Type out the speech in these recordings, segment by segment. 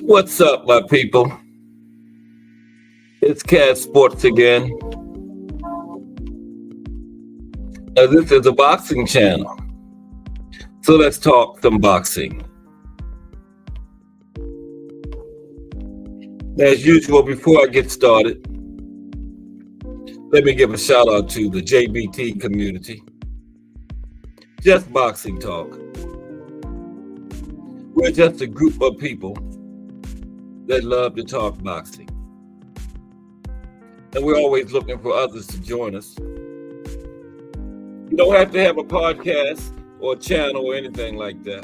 What's up, my people? It's Cat Sports again. Now, this is a boxing channel, so let's talk some boxing. As usual, before I get started, let me give a shout out to the JBT community. Just boxing talk. We're just a group of people that love to talk boxing. And we're always looking for others to join us. You don't have to have a podcast or a channel or anything like that.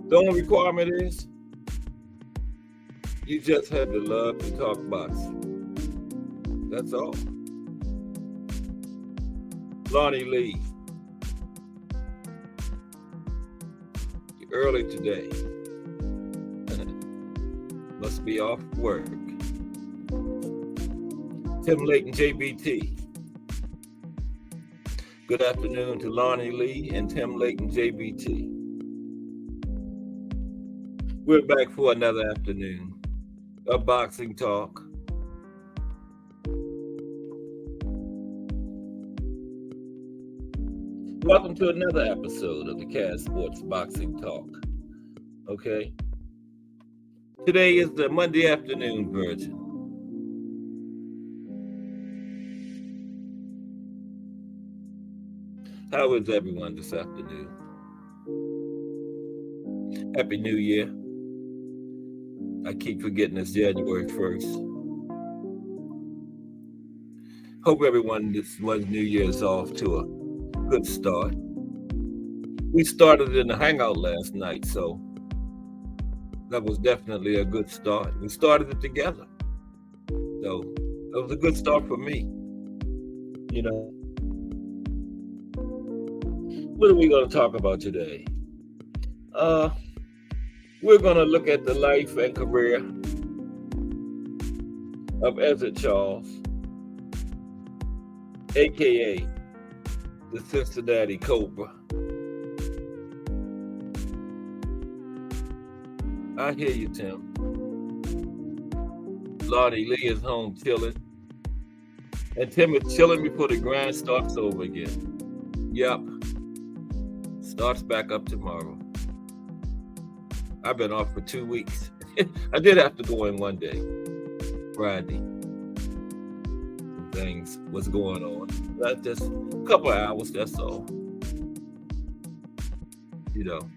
The only requirement is you just have to love to talk boxing. That's all. Lonnie Lee. Early today. Must be off work. Tim Layton, JBT. Good afternoon to Lonnie Lee and Tim Layton, JBT. We're back for another afternoon of boxing talk. Welcome to another episode of the Cat Sports Boxing Talk. Okay? Today is the Monday afternoon version. How is everyone this afternoon? Happy New Year. I keep forgetting it's January 1st. Hope everyone this one's New Year is off to a good start. We started in the hangout last night, so that was definitely a good start. We started it together. So it was a good start for me. You know. What are we going to talk about today? We're going to look at the life and career of Ezzard Charles, aka the Cincinnati Cobra. I hear you, Tim. Lonnie Lee is home chilling. And Tim is chilling before the grind starts over again. Yep. Starts back up tomorrow. I've been off for 2 weeks. I did have to go in one day. Friday. Things was going on. Not just a couple of hours, that's all. You know.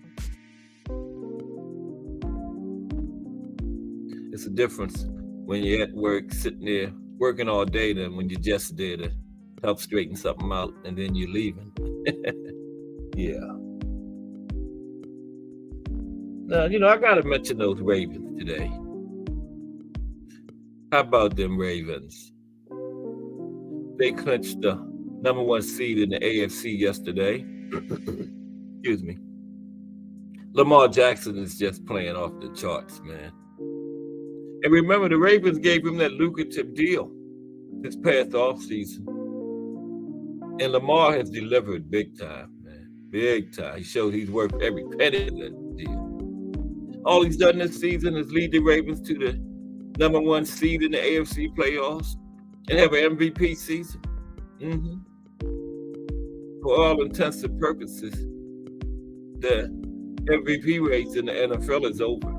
It's a difference when you're at work, sitting there, working all day than when you're just there to help straighten something out and then you're leaving. Yeah. Now, you know, I got to mention those Ravens today. How about them Ravens? They clinched the number 1 seed in the AFC yesterday. Excuse me. Lamar Jackson is just playing off the charts, man. And remember, the Ravens gave him that lucrative deal this past offseason. And Lamar has delivered big time, man. Big time. He showed he's worth every penny of that deal. All he's done this season is lead the Ravens to the number 1 seed in the AFC playoffs and have an MVP season. For all intents and purposes, the MVP race in the NFL is over.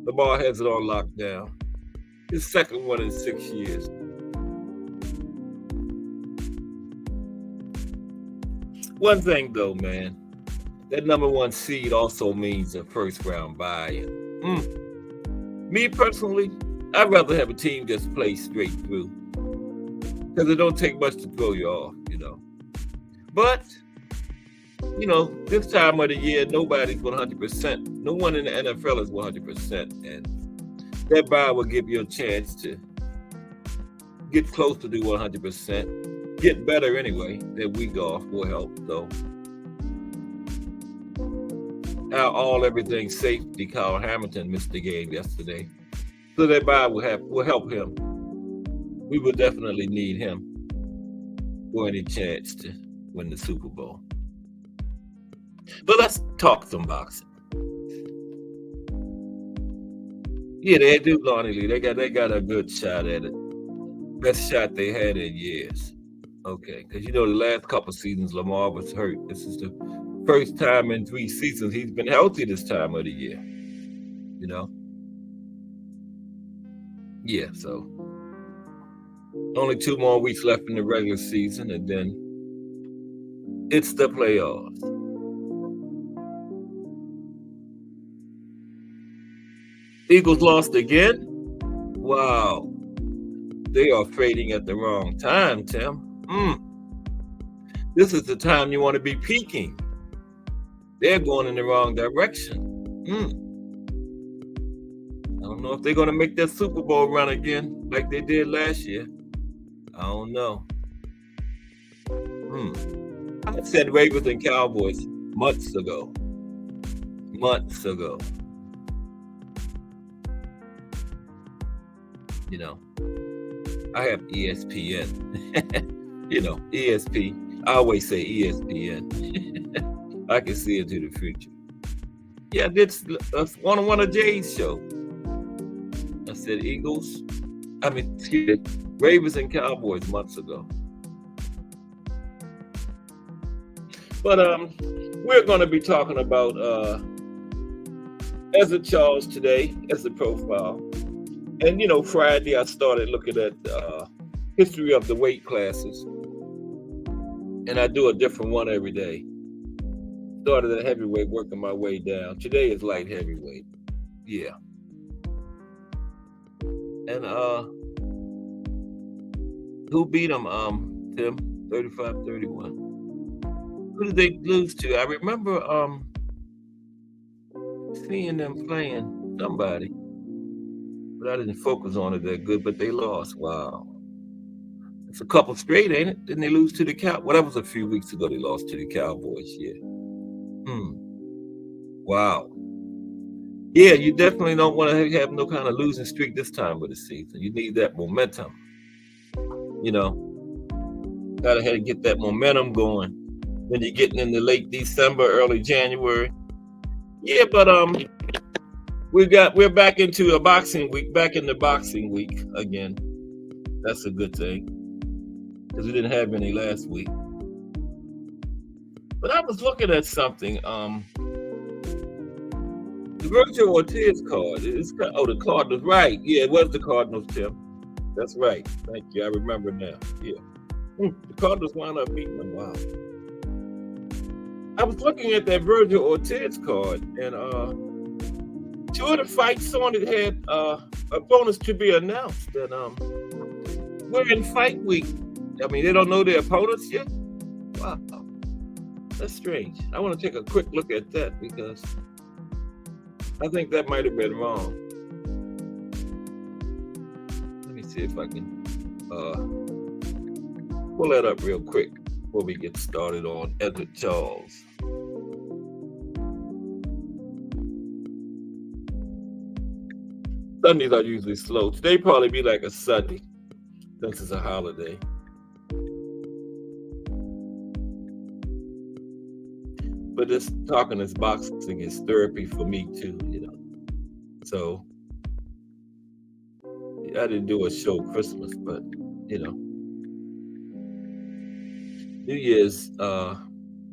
Lamar has it on lockdown. His second one in 6 years. One thing though, man, that number 1 seed also means a first round bye. Me personally, I'd rather have a team just play straight through. Because it don't take much to throw you off, you know. But, you know, this time of the year, nobody's 100%. No one in the NFL is 100%. And that bye will give you a chance to get close to do 100%. get better anyway. That week off will help, though. Our everything safety, Kyle Hamilton, missed the game yesterday. So that bye will help him. We will definitely need him for any chance to win the Super Bowl. But let's talk some boxing. Yeah, they do, Lonnie Lee. They got a good shot at it. Best shot they had in years. Okay, because the last couple seasons Lamar was hurt. This is the first time in 3 seasons he's been healthy this time of the year. Yeah, so only 2 more weeks left in the regular season, and then it's the playoffs. Eagles lost again? Wow. They are fading at the wrong time, Tim. This is the time you want to be peaking. They're going in the wrong direction. I don't know if they're going to make that Super Bowl run again like they did last year. I don't know. I said Ravens and Cowboys months ago. I have ESPN. ESP. I always say ESPN. I can see into the future. Yeah, that's one of Jay's show. I said Ravens and Cowboys months ago. But we're going to be talking about Ezra Charles today as a profile. And, Friday I started looking at history of the weight classes. And I do a different one every day. Started at heavyweight, working my way down. Today is light heavyweight. Yeah. And who beat them, Tim? 35-31. Who did they lose to? I remember seeing them playing somebody. But I didn't focus on it that good, but they lost. Wow. It's a couple straight, ain't it? Didn't they lose to the Cowboys? Well, that was a few weeks ago they lost to the Cowboys, yeah. Wow. Yeah, you definitely don't want to have no kind of losing streak this time of the season. You need that momentum. Gotta have to get that momentum going when you're getting into late December, early January. Yeah, but we're back into a boxing week, back in the boxing week again. That's a good thing, because we didn't have any last week. But I was looking at something. The Virgil Ortiz card. The Cardinals, right? Yeah, it was the Cardinals, Tim. That's right. Thank you. I remember now. Yeah, the Cardinals wound up beating them. Wow. I was looking at that Virgil Ortiz card, and 2 of the fights on it had opponents to be announced. And we're in fight week. I mean, they don't know their opponents yet? Wow. That's strange. I want to take a quick look at that, because I think that might have been wrong. Let me see if I can pull that up real quick before we get started on Ezra Charles. Sundays are usually slow. Today probably be like a Sunday, since it's a holiday. But this boxing is therapy for me too, So I didn't do a show Christmas, but New Year's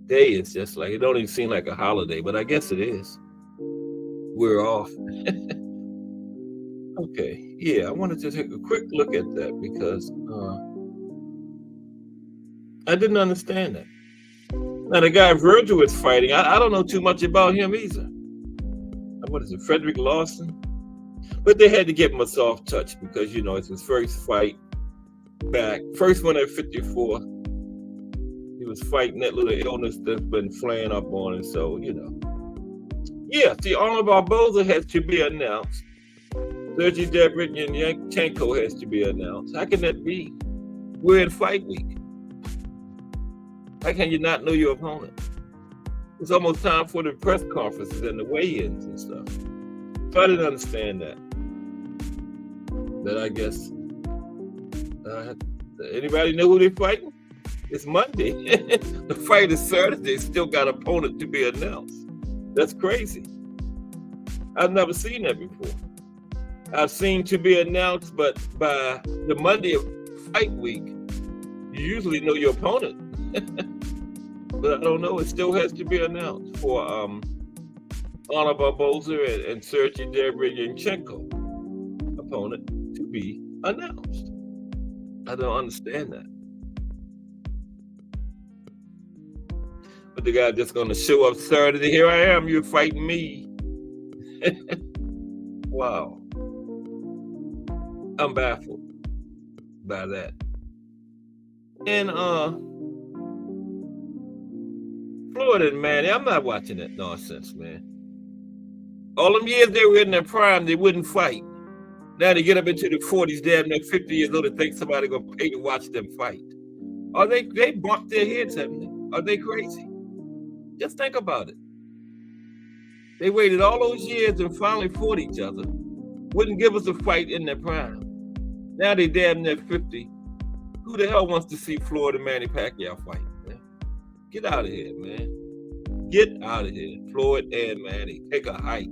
Day is just like, it don't even seem like a holiday, but I guess it is. We're off. Okay, yeah, I wanted to take a quick look at that, because I didn't understand that. Now, the guy Virgil is fighting, I don't know too much about him either. What is it, Frederick Lawson? But they had to give him a soft touch, because, it's his first fight back. First one at 54. He was fighting that little illness that's been flaring up on him, so, Yeah, see, Arnold Barboza has to be announced. Sergey Devrit and Yanchenko has to be announced. How can that be? We're in fight week. How can you not know your opponent? It's almost time for the press conferences and the weigh-ins and stuff. So I didn't understand that. But I guess, anybody know who they're fighting? It's Monday. The fight is Saturday. Still got an opponent to be announced. That's crazy. I've never seen that before. I've seen to be announced, but by the Monday of fight week, you usually know your opponent. But I don't know. It still has to be announced for Honor Barboza and Sergey Derevyanchenko opponent to be announced. I don't understand that. But the guy just going to show up Saturday. Here I am. You're fighting me. Wow. I'm baffled by that. And Florida and Manny, I'm not watching that nonsense, man. All them years they were in their prime, they wouldn't fight. Now they get up into the 40s, damn near 50 years old, and think somebody gonna pay to watch them fight. Are they bumped their heads, haven't they? Are they crazy? Just think about it. They waited all those years and finally fought each other. Wouldn't give us a fight in their prime. Now they damn near 50. Who the hell wants to see Floyd and Manny Pacquiao fight, man? Get out of here, man. Get out of here. Floyd and Manny. Take a hike.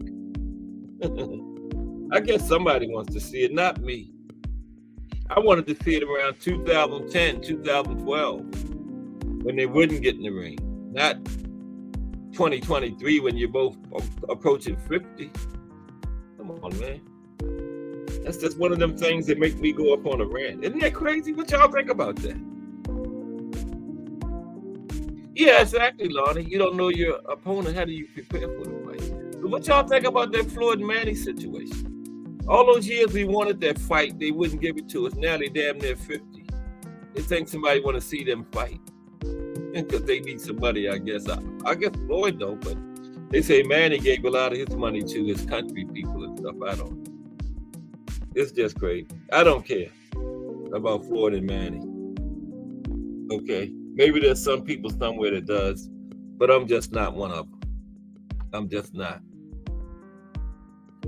I guess somebody wants to see it, not me. I wanted to see it around 2010, 2012, when they wouldn't get in the ring. Not 2023 when you're both approaching 50. Come on, man. That's just one of them things that make me go up on a rant. Isn't that crazy? What y'all think about that? Yeah, exactly, Lonnie. You don't know your opponent. How do you prepare for the fight? But what y'all think about that Floyd and Manny situation? All those years we wanted that fight, they wouldn't give it to us. Now they damn near 50. They think somebody want to see them fight. Because they need some money, I guess. I guess Floyd don't, but they say Manny gave a lot of his money to his country people and stuff. I don't. It's just crazy. I don't care about Floyd and Manny. Okay. Maybe there's some people somewhere that does, but I'm just not one of them. I'm just not.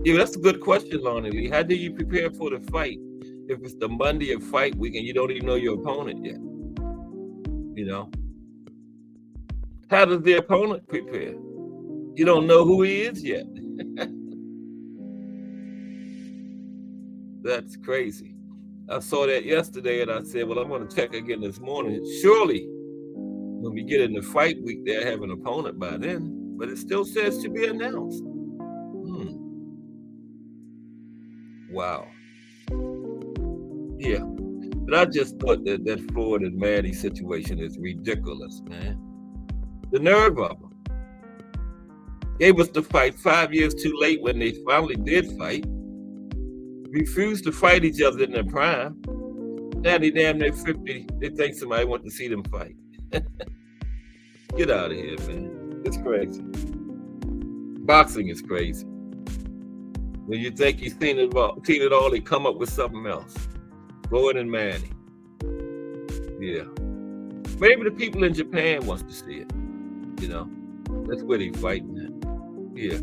Yeah, that's a good question, Lonnie Lee. How do you prepare for the fight if it's the Monday of fight week and you don't even know your opponent yet? You know? How does the opponent prepare? You don't know who he is yet. That's crazy. I saw that yesterday and I said, well, I'm going to check again this morning. Surely, when we get in the fight week, they'll have an opponent by then. But it still says to be announced. Wow. Yeah. But I just thought that Floyd and Manny situation is ridiculous, man. The nerve of them. Gave us the fight 5 years too late when they finally did fight. Refused to fight each other in their prime. Now they damn near 50. They think somebody wants to see them fight. Get out of here, man. It's crazy. Boxing is crazy. When you think you've seen it all, they come up with something else. Floyd and Manny. Yeah. Maybe the people in Japan wants to see it. You know, that's where they fighting at. Yeah.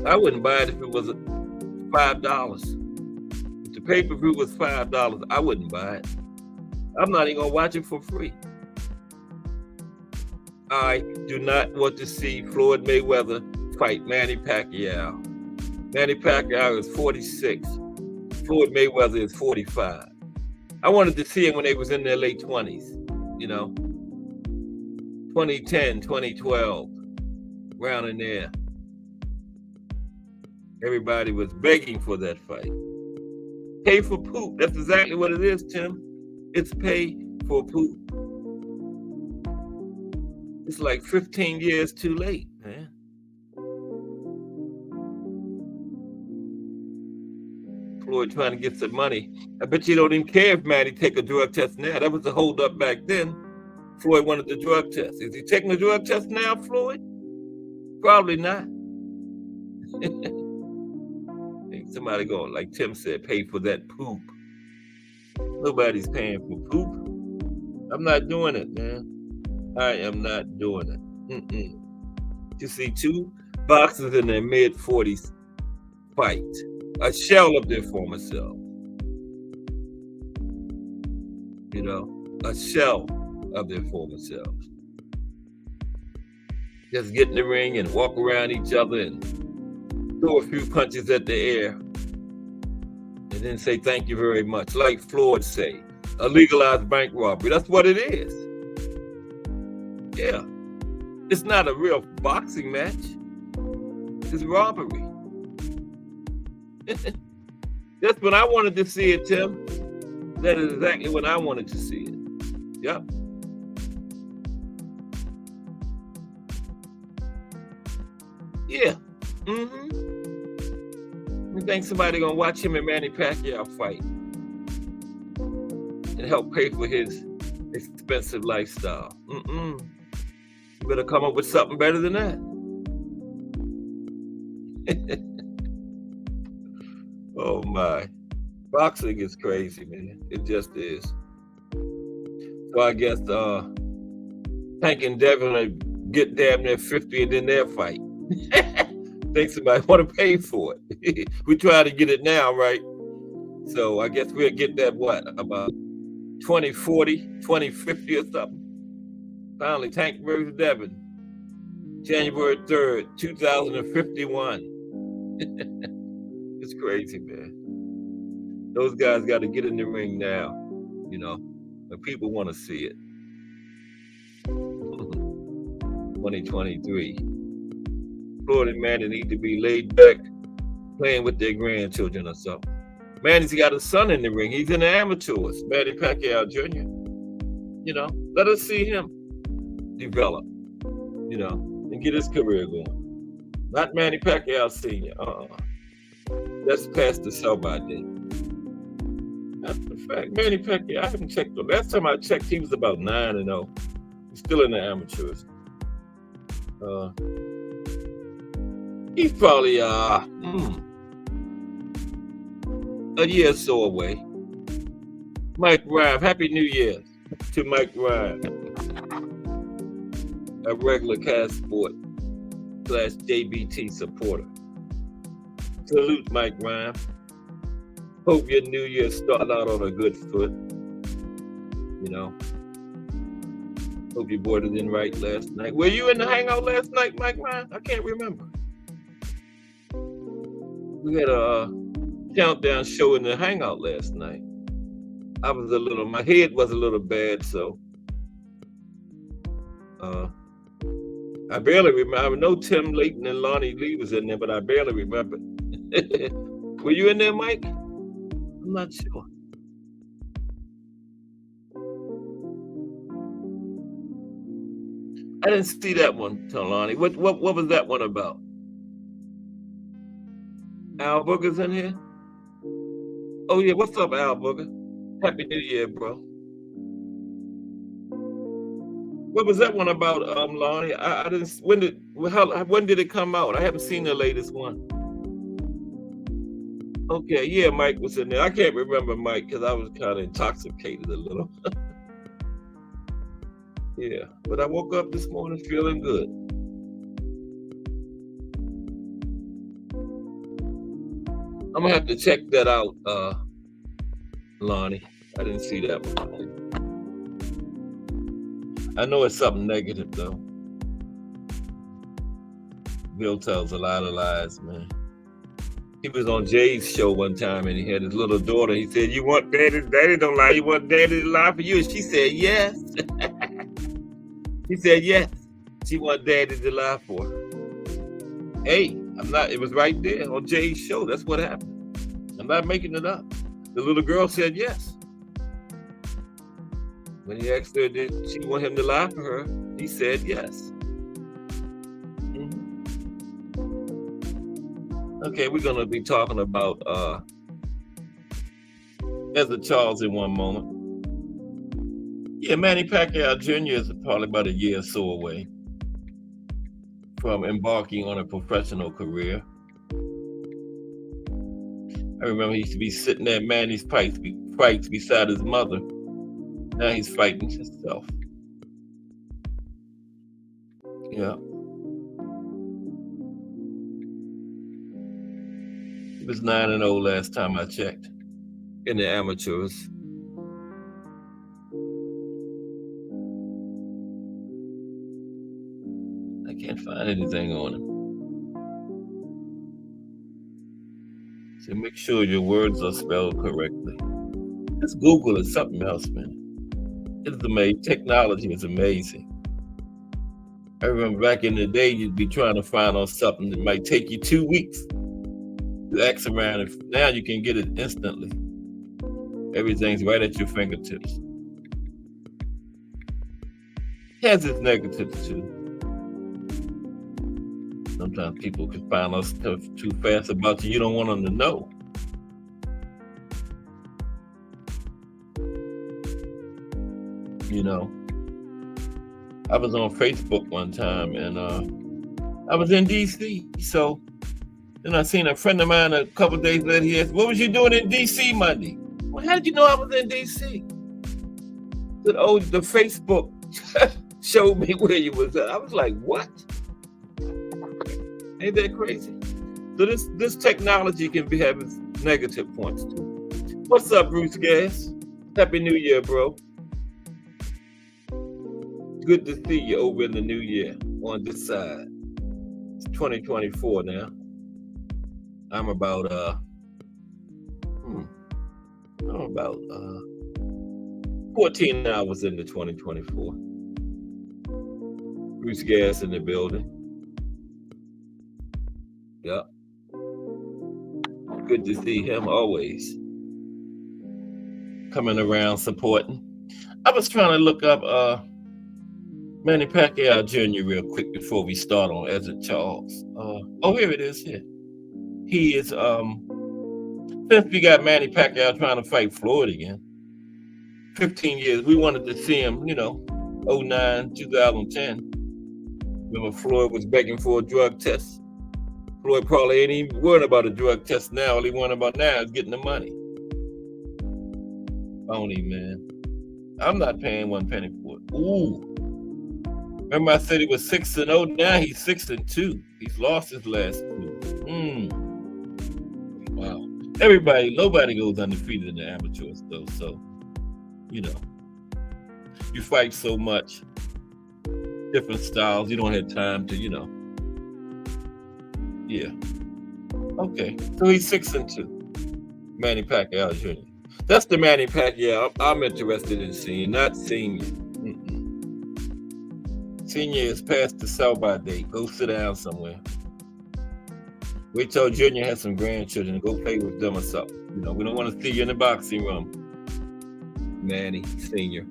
I wouldn't buy it if it was $5. If the pay-per-view was $5, I wouldn't buy it. I'm not even gonna watch it for free. I do not want to see Floyd Mayweather fight Manny Pacquiao. Manny Pacquiao is 46. Floyd Mayweather is 45. I wanted to see him when they was in their late 20s, you know, 2010, 2012, around in there. Everybody was begging for that fight. Pay for poop. That's exactly what it is, Tim. It's pay for poop. It's like 15 years too late, man. Floyd trying to get some money. I bet you don't even care if Manny take a drug test now. That was the hold up back then. Floyd wanted the drug test. Is he taking the drug test now, Floyd? Probably not. Somebody going, like Tim said, pay for that poop. Nobody's paying for poop. I'm not doing it, man. I am not doing it. You see two boxers in their mid-40s fight, a shell of their former self. You know, a shell of their former selves. Just get in the ring and walk around each other and throw a few punches at the air and then say thank you very much, like Floyd say, a legalized bank robbery. That's what it is. Yeah, it's not a real boxing match. It's robbery. That's when I wanted to see it, Tim. That is exactly when I wanted to see it. Yep. Yeah. You think somebody gonna watch him and Manny Pacquiao fight and help pay for his expensive lifestyle? You better come up with something better than that. Oh my. Boxing is crazy, man. It just is. So I guess Tank and Devin will get damn near 50 and then they'll fight. Think somebody want to pay for it. We try to get it now, right? So I guess we'll get that, what, about 2040, 2050 or something. Finally, Tank versus Devin, January 3rd, 2051. It's crazy, man. Those guys got to get in the ring now, you know, and people want to see it. 2023. Florida man need to be laid back playing with their grandchildren or something. Manny's got a son in the ring. He's in the amateurs, Manny Pacquiao Jr. You know, let us see him develop, you know, and get his career going. Not Manny Pacquiao Sr. That's past the sell-by date. That's the fact. Manny Pacquiao, I haven't checked. The last time I checked, he was about 9-0. He's still in the amateurs. He's probably a year or so away. Mike Ryan, Happy New Year to Mike Ryan, a regular Cast Sport / JBT supporter. Salute, Mike Ryan. Hope your new year started out on a good foot. You know. Hope your boy did right last night. Were you in the hangout last night, Mike Ryan? I can't remember. We had a countdown show in the hangout last night. My head was a little bad, so I barely remember. I know Tim Layton and Lonnie Lee was in there, but I barely remember. Were you in there, Mike? I'm not sure. I didn't see that one, Lonnie. What was that one about? Al Booger's in here? Oh yeah, what's up, Al Booger? Happy New Year, bro. What was that one about, Lonnie? I didn't. When did it come out? I haven't seen the latest one. Okay, yeah, Mike was in there. I can't remember Mike because I was kind of intoxicated a little. Yeah, but I woke up this morning feeling good. I'm gonna have to check that out, Lonnie. I didn't see that one. I know it's something negative though. Bill tells a lot of lies, man. He was on Jay's show one time and he had his little daughter. He said, "You want daddy? Daddy don't lie. You want daddy to lie for you?" And she said, "Yes." He said, "Yes." She want daddy to lie for her. Hey, I'm not. It was right there on Jay's show. That's what happened. I'm not making it up. The little girl said yes. When he asked her, did she want him to lie for her? He said yes. Okay, we're gonna be talking about Ezra Charles in one moment. Yeah, Manny Pacquiao Jr. is probably about a year or so away from embarking on a professional career. I remember he used to be sitting at Manny's fights beside his mother, Now he's fighting himself. Yeah. He was 9-0 last time I checked in the amateurs. I can't find anything on him. So make sure your words are spelled correctly. Just Google is something else, man. It's amazing. Technology is amazing. I remember back in the day, you'd be trying to find on something that might take you 2 weeks. You ask around, and now you can get it instantly. Everything's right at your fingertips. Has its negatives too. Sometimes people can find out stuff too fast about you. You don't want them to know. You know, I was on Facebook one time, and I was in D.C. So then I seen a friend of mine a couple of days later. He asked, "What was you doing in D.C. Monday?" Well, how did you know I was in D.C.? Said, "Oh, the Facebook showed me where you was at." I was like, "What? Ain't that crazy?" So this technology can be having negative points too. What's up, Bruce Gas? Happy New Year, bro. Good to see you over in the new year on this side. It's 2024 now. I'm about 14 hours into 2024. Bruce Gas in the building. Yep. Good to see him always. Coming around supporting. I was trying to look up Manny Pacquiao Jr. real quick before we start on Ezra Charles. Oh, here it is. Here. He is, since we got Manny Pacquiao trying to fight Floyd again, 15 years, we wanted to see him, 09, 2010. Remember Floyd was begging for a drug test. Floyd probably ain't even worried about a drug test now. All he worried about now is getting the money. Phony, man. I'm not paying 1 penny for it. Ooh. Remember I said he was 6-0. Now he's 6-2. He's lost his last 2. Wow. Nobody goes undefeated in the amateurs though. So, you fight so much, different styles. You don't have time to, Yeah. Okay. So he's 6-2. Manny Pacquiao Jr. That's the Manny Pacquiao I'm interested in seeing, not senior. Senior is past the sell-by date. Go sit down somewhere. Wait till Junior has some grandchildren. Go play with them or something. We don't want to see you in the boxing room. Manny Senior.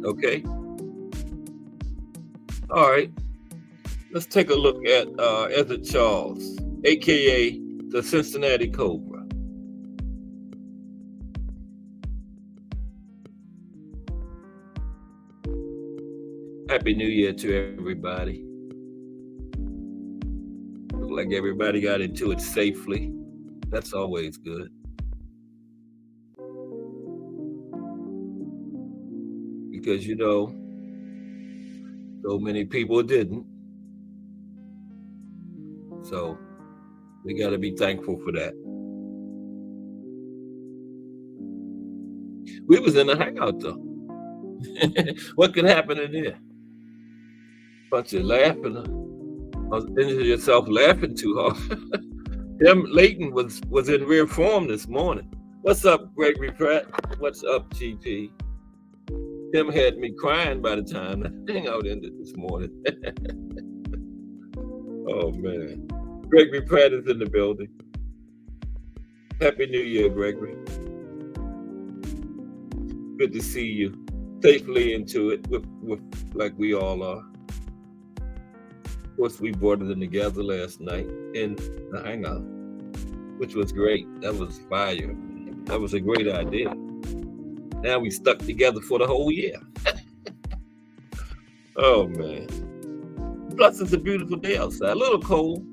Okay. All right. Let's take a look at Ezra Charles, aka the Cincinnati Cobra. Happy New Year to everybody. Look like everybody got into it safely. That's always good. Because, so many people didn't. So we got to be thankful for that. We was in the hangout though. What could happen in there? Bunch of laughing. Into yourself laughing too hard. Leighton was in rare form this morning. What's up, Gregory Pratt? What's up, GP? Tim had me crying by the time the hangout ended this morning. Oh man. Gregory Pratt is in the building. Happy New Year, Gregory. Good to see you. Safely into it with like we all are. Of course, we brought it in together last night in the hangout, which was great. That was fire. That was a great idea. Now we stuck together for the whole year. Oh man. Plus it's a beautiful day outside. A little cold.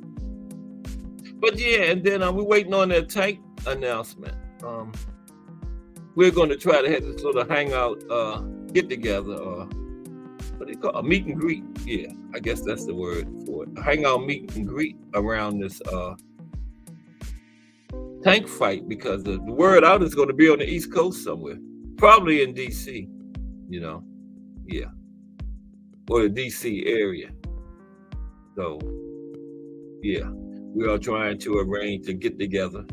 But yeah, and then we're waiting on that tank announcement. we're going to try to have this little hangout, get together, or what do you call it? A meet and greet? Yeah, I guess that's the word for it. A hangout, meet and greet around this tank fight, because the word out is going to be on the East Coast somewhere, probably in DC, you know, yeah, or the DC area. So, yeah, we are trying to arrange to get together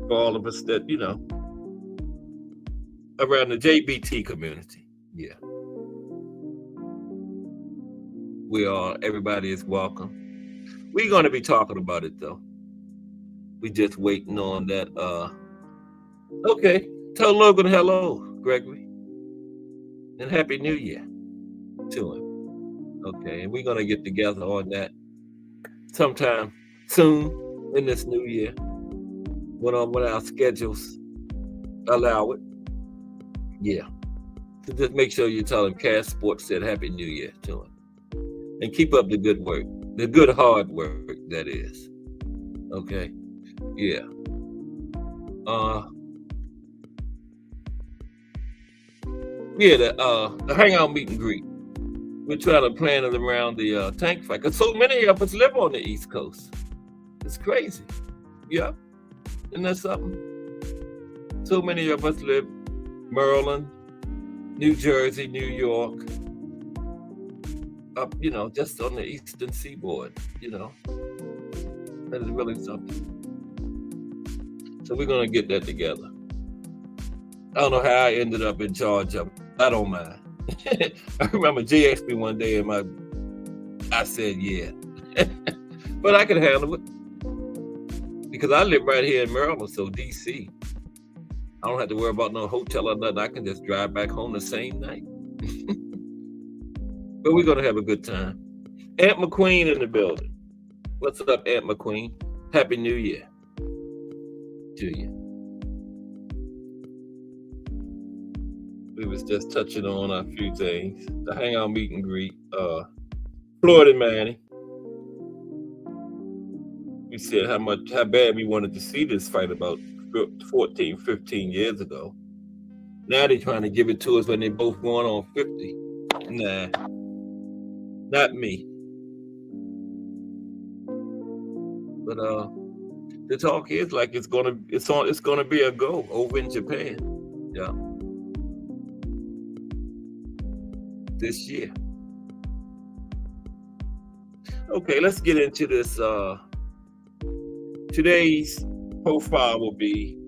for all of us that, you know, around the JBT community. Yeah. Everybody is welcome. We're going to be talking about it, though. We just waiting on that. Okay. Tell Logan hello, Gregory. And Happy New Year to him. Okay. And we're going to get together on that sometime soon in this new year, when our schedules allow it. Yeah. So just make sure you tell him Cash Sports said Happy New Year to him. And keep up the good work, the good hard work, that is. Okay. Yeah. Yeah, the hangout meet and greet. We're trying to plan it around the tank fight, because so many of us live on the East Coast. It's crazy. Yeah. Isn't that something? So many of us live Maryland, New Jersey, New York, up, you know, just on the eastern seaboard, you know. That is really something. So we're going to get that together. I don't know how I ended up in charge of it. I don't mind. I remember Jay asked me one day, I said, yeah. But I can handle it, because I live right here in Maryland, so DC. I don't have to worry about no hotel or nothing. I can just drive back home the same night. But we're going to have a good time. Aunt McQueen in the building. What's up, Aunt McQueen? Happy New Year to you. We was just touching on a few things. The hangout meet and greet. Florida Manny. We said how bad we wanted to see this fight about 14, 15 years ago. Now they're trying to give it to us when they both going on 50. Nah, not me. But the talk is like it's gonna be a go over in Japan. Yeah. This year. Okay, let's get into this. Today's profile will be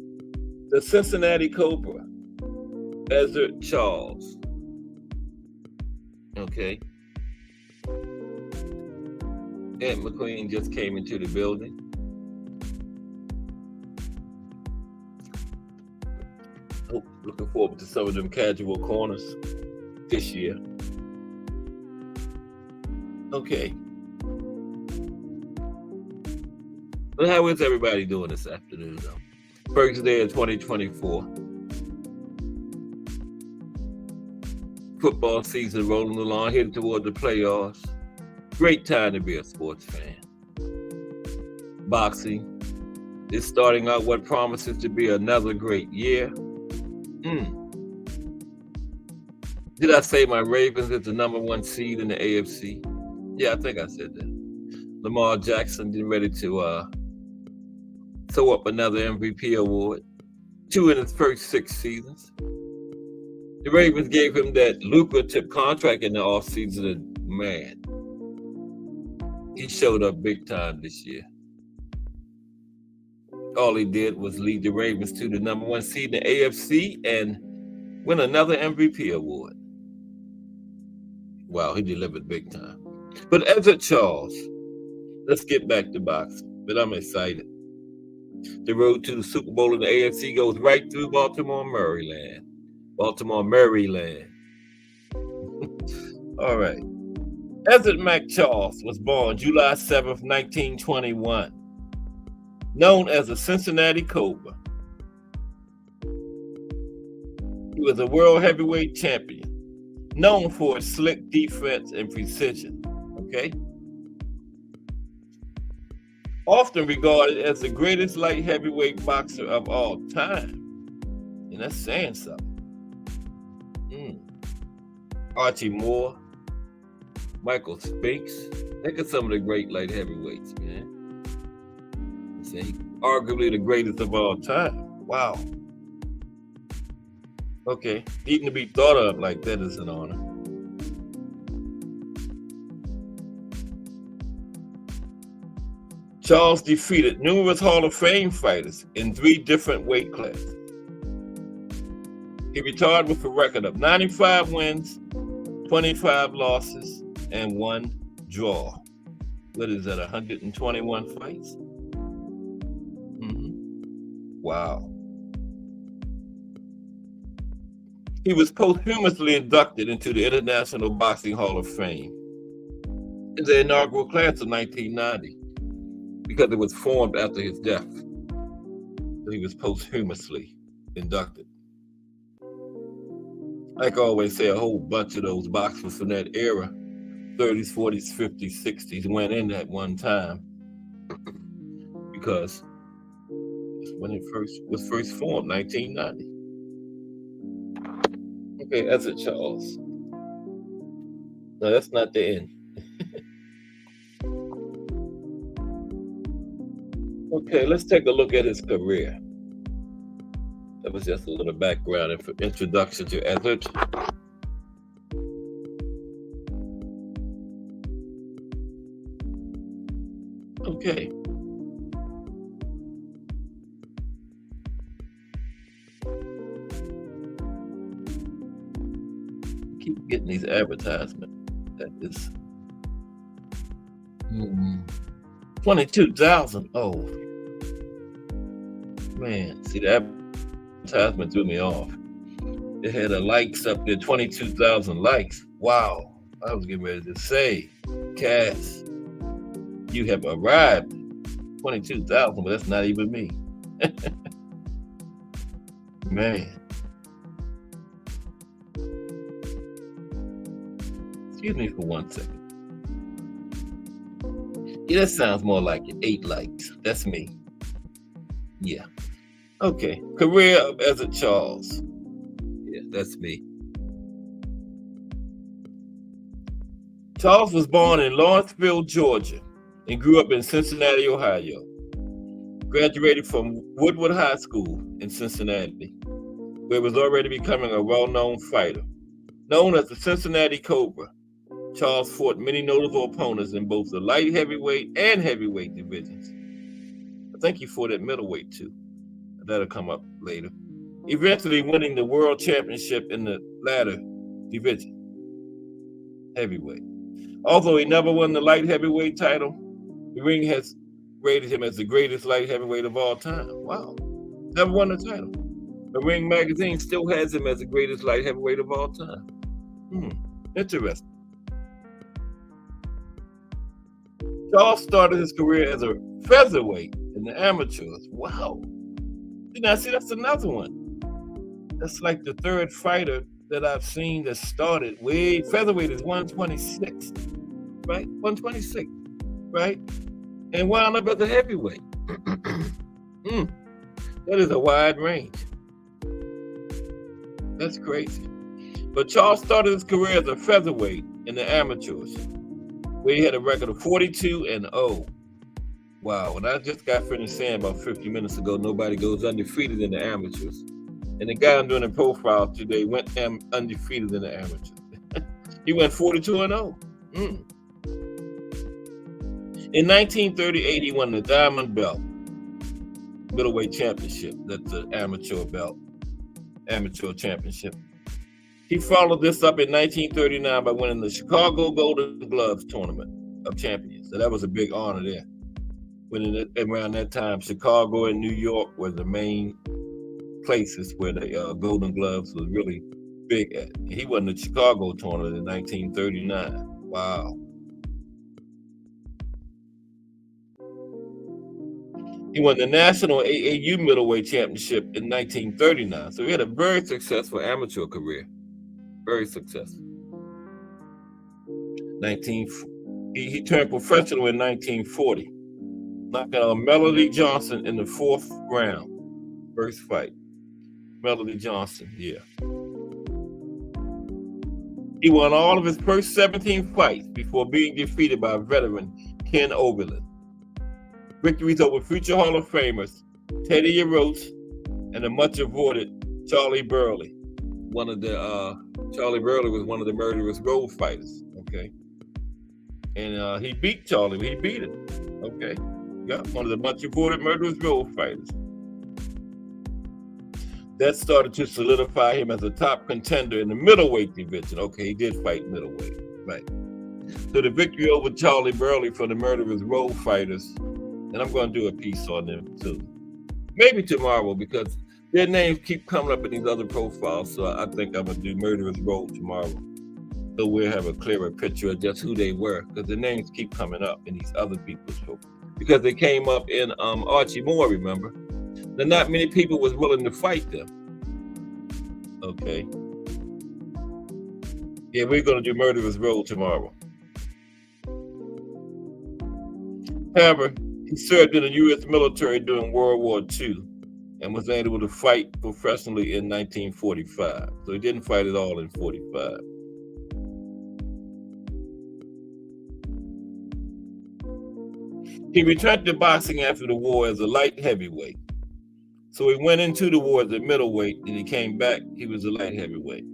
the Cincinnati Cobra, Desert Charles. Okay. Aunt McQueen just came into the building. Oh, looking forward to some of them casual corners this year. Okay. But how is everybody doing this afternoon, though? First day of 2024. Football season rolling along, headed toward the playoffs. Great time to be a sports fan. Boxing is starting out what promises to be another great year. Did I say my Ravens is the #1 seed in the AFC? Yeah, I think I said that. Lamar Jackson getting ready to throw up another MVP award. 2 in his first 6 seasons. The Ravens gave him that lucrative contract in the offseason, and man, he showed up big time this year. All he did was lead the Ravens to the #1 seed in the AFC and win another MVP award. Wow, he delivered big time. But Desert Charles, let's get back to boxing. But I'm excited. The road to the Super Bowl in the AFC goes right through Baltimore, Maryland. Baltimore, Maryland. All right. Desert Mac Charles was born July 7th, 1921. Known as the Cincinnati Cobra. He was a world heavyweight champion, known for his slick defense and precision. Okay? Often regarded as the greatest light heavyweight boxer of all time. and that's saying something. Archie Moore, Michael Spinks. Look at some of the great light heavyweights, man. See, arguably the greatest of all time. Wow. Okay, even to be thought of like that is an honor. Charles defeated numerous Hall of Fame fighters in 3 different weight classes. He retired with a record of 95 wins, 25 losses, and 1 draw. What is that, 121 fights? Wow. He was posthumously inducted into the International Boxing Hall of Fame in the inaugural class of 1990 because it was formed after his death. So he was posthumously inducted. Like I always say, a whole bunch of those boxers from that era, 30s, 40s, 50s, 60s, went in at one time because it's when it was first formed, 1990. Okay, that's it, Charles. No, that's not the end. Okay, let's take a look at his career. That was just a little background and introduction to Ezzard. Okay. Keep getting these advertisements. That is 22,000. Oh man, see the advertisement threw me off. It had a likes up there, 22,000 likes. Wow, I was getting ready to say, Cass, you have arrived. 22,000, but that's not even me. Man. Excuse me for 1 second. Yeah, that sounds more like 8 likes. That's me. Yeah. Okay. Career of Ezzard Charles. Yeah, that's me. Charles was born in Lawrenceville, Georgia, and grew up in Cincinnati, Ohio. Graduated from Woodward High School in Cincinnati, where he was already becoming a well-known fighter. Known as the Cincinnati Cobra, Charles fought many notable opponents in both the light heavyweight and heavyweight divisions. I think he fought at middleweight too. That'll come up later. Eventually winning the world championship in the latter division, heavyweight. Although he never won the light heavyweight title, the ring has rated him as the greatest light heavyweight of all time. Wow. Never won the title. The Ring magazine still has him as the greatest light heavyweight of all time. Interesting. Charles started his career as a featherweight in the amateurs. Wow. Now, see, that's another one. That's like the 3rd fighter that I've seen that started way. Featherweight is 126, right? 126, right? And wound up as a heavyweight. That is a wide range. That's crazy. But Charles started his career as a featherweight in the amateurs, where he had a record of 42-0. Wow, and I just got finished saying about 50 minutes ago, nobody goes undefeated in the amateurs. And the guy I'm doing a profile today went undefeated in the amateurs. He went 42-0. In 1938, he won the Diamond Belt middleweight championship. That's the amateur belt, amateur championship. He followed this up in 1939 by winning the Chicago Golden Gloves Tournament of Champions. So that was a big honor there. When around that time, Chicago and New York were the main places where the Golden Gloves was really big at. He won the Chicago tournament in 1939. Wow. He won the National AAU Middleweight Championship in 1939. So he had a very successful amateur career. Very successful. He turned professional in 1940. Knocking out Melody Johnson in the 4th round, first fight. Melody Johnson, yeah. He won all of his first 17 fights before being defeated by veteran Ken Oberlin. Victories over future Hall of Famers Teddy Roach and the much avoided Charlie Burley. Charlie Burley was one of the Murderous Road fighters, okay? And he beat Charlie, he beat him, okay? Yeah, one of the much avoided Murderous Road fighters. That started to solidify him as a top contender in the middleweight division. Okay, he did fight middleweight, right? So the victory over Charlie Burley for the Murderous Road fighters, and I'm going to do a piece on them too. Maybe tomorrow, because their names keep coming up in these other profiles. So I think I'm going to do Murderous Road tomorrow. So we'll have a clearer picture of just who they were, because the names keep coming up in these other people's profiles. Because they came up in Archie Moore, remember? Now, not many people was willing to fight them. Okay. Yeah, we're going to do Murderous Road tomorrow. However, he served in the U.S. military during World War II and was able to fight professionally in 1945. So he didn't fight at all in 45. He returned to boxing after the war as a light heavyweight. So he went into the war as a middleweight, and he came back, he was a light heavyweight.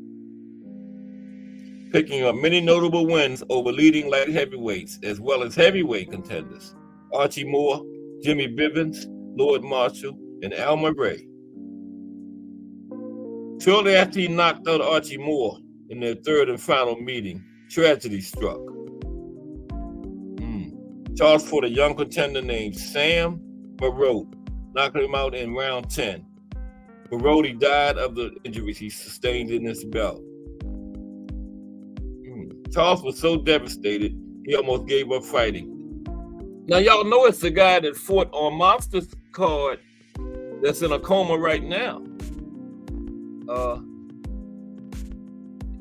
Picking up many notable wins over leading light heavyweights, as well as heavyweight contenders, Archie Moore, Jimmy Bivens, Lord Marshall, and Alma Ray. Shortly after he knocked out Archie Moore in their third and final meeting, tragedy struck. Charles fought a young contender named Sam Barode, knocking him out in round 10. Barode died of the injuries he sustained in this bout. Charles was so devastated, he almost gave up fighting. Now, y'all know it's the guy that fought on Monster's card that's in a coma right now.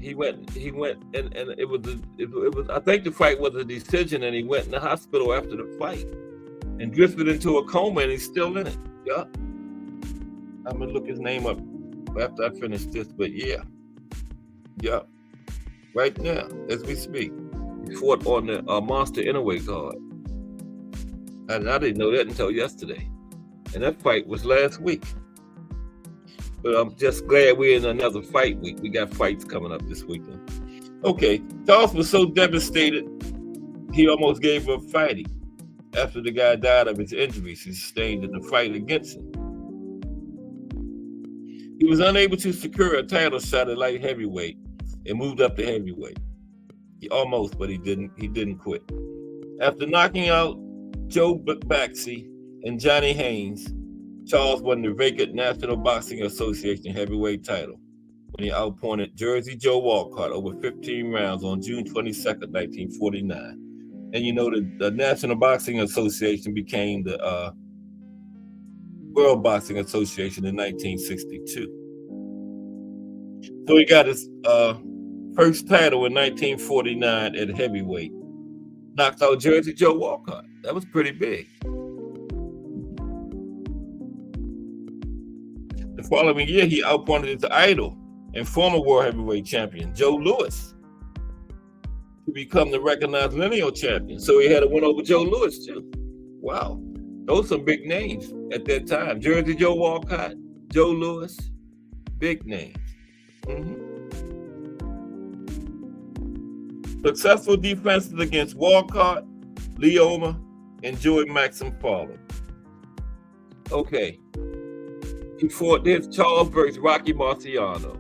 He went, and it was. I think the fight was a decision, and he went in the hospital after the fight and drifted into a coma, and he's still in it. Yeah, I'm gonna look his name up after I finish this, but yeah, right now as we speak, he fought on the Monster Innerweight card, and I didn't know that until yesterday, and that fight was last week. But I'm just glad we're in another fight week. We got fights coming up this weekend. Okay, Charles was so devastated, he almost gave up fighting after the guy died of his injuries he sustained in the fight against him. He was unable to secure a title shot at light heavyweight and moved up to heavyweight. He almost, but he didn't quit. After knocking out Joe Baxey and Johnny Haynes, Charles won the vacant National Boxing Association heavyweight title when he outpointed Jersey Joe Walcott over 15 rounds on June 22nd, 1949. And you know, the National Boxing Association became the World Boxing Association in 1962. So he got his first title in 1949 at heavyweight. Knocked out Jersey Joe Walcott. That was pretty big. The following year, he outpointed his idol and former world heavyweight champion, Joe Louis, to become the recognized lineal champion. So he had a win over Joe Louis, too. Wow. Those are some big names at that time. Jersey Joe Walcott, Joe Louis, big names. Successful defenses against Walcott, Leoma, and Joey Maxim followed. Okay. He fought this Charles versus Rocky Marciano.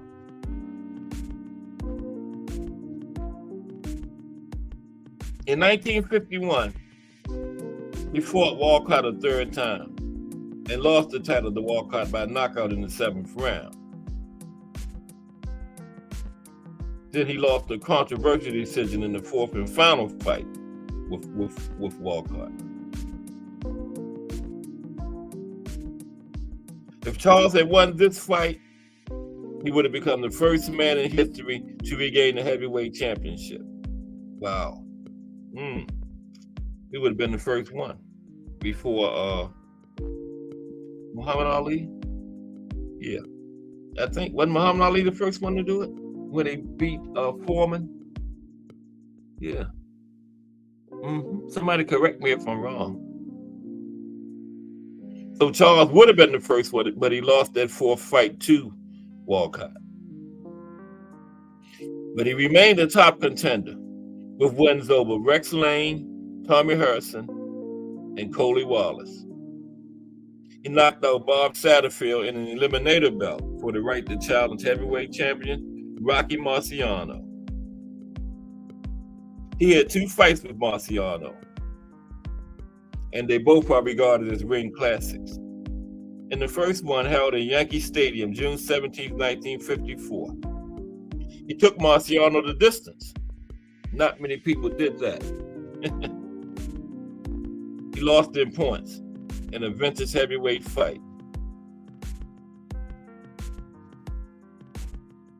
In 1951, he fought Walcott a third time and lost the title to Walcott by knockout in the 7th round. Then he lost the controversial decision in the 4th and final fight with Walcott. If Charles had won this fight, he would have become the first man in history to regain the heavyweight championship. Wow. He would have been the first one before Muhammad Ali. Yeah. I think, wasn't Muhammad Ali the first one to do it when he beat Foreman? Yeah. Somebody correct me if I'm wrong. So Charles would have been the first one, but he lost that fourth fight to Walcott. But he remained a top contender with wins over Rex Lane, Tommy Harrison, and Coley Wallace. He knocked out Bob Satterfield in an eliminator bout for the right to challenge heavyweight champion Rocky Marciano. He had 2 fights with Marciano, and they both are regarded as ring classics. In the first one, held in Yankee Stadium, June 17, 1954, he took Marciano the distance. Not many people did that. He lost in points in a vintage heavyweight fight.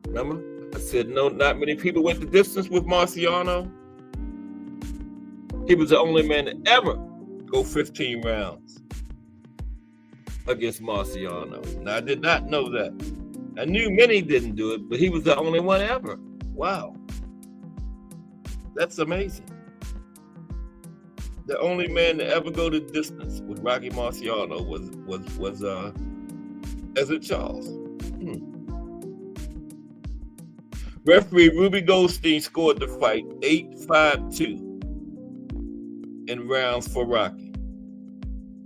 Remember? I said no, not many people went the distance with Marciano. He was the only man to ever go 15 rounds against Marciano. Now, I did not know that. I knew many didn't do it, but he was the only one ever. Wow. That's amazing. The only man to ever go the distance with Rocky Marciano was Ezzard Charles. Referee Ruby Goldstein scored the fight 8-5-2 in rounds for Rocky.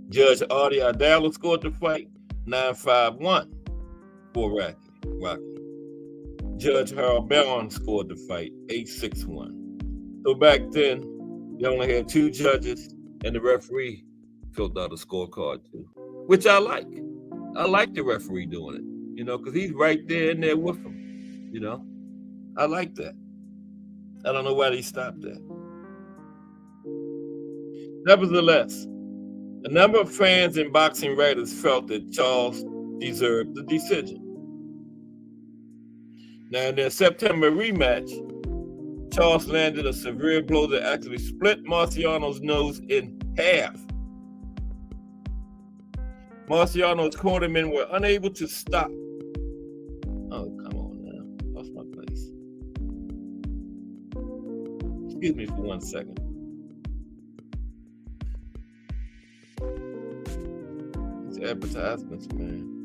Judge Artie Idala scored the fight 9-5-1 for Rocky. Judge Harold Barron scored the fight 8-6-1. So back then, you only had 2 judges, and the referee filled out a scorecard too, which I like. I like the referee doing it, because he's right there in there with him, I like that. I don't know why they stopped that. Nevertheless, a number of fans and boxing writers felt that Charles deserved the decision. Now, in their September rematch, Charles landed a severe blow that actually split Marciano's nose in half. Marciano's cornermen were unable to stop. Oh, come on now. Lost my place. Excuse me for 1 second. These advertisements, man.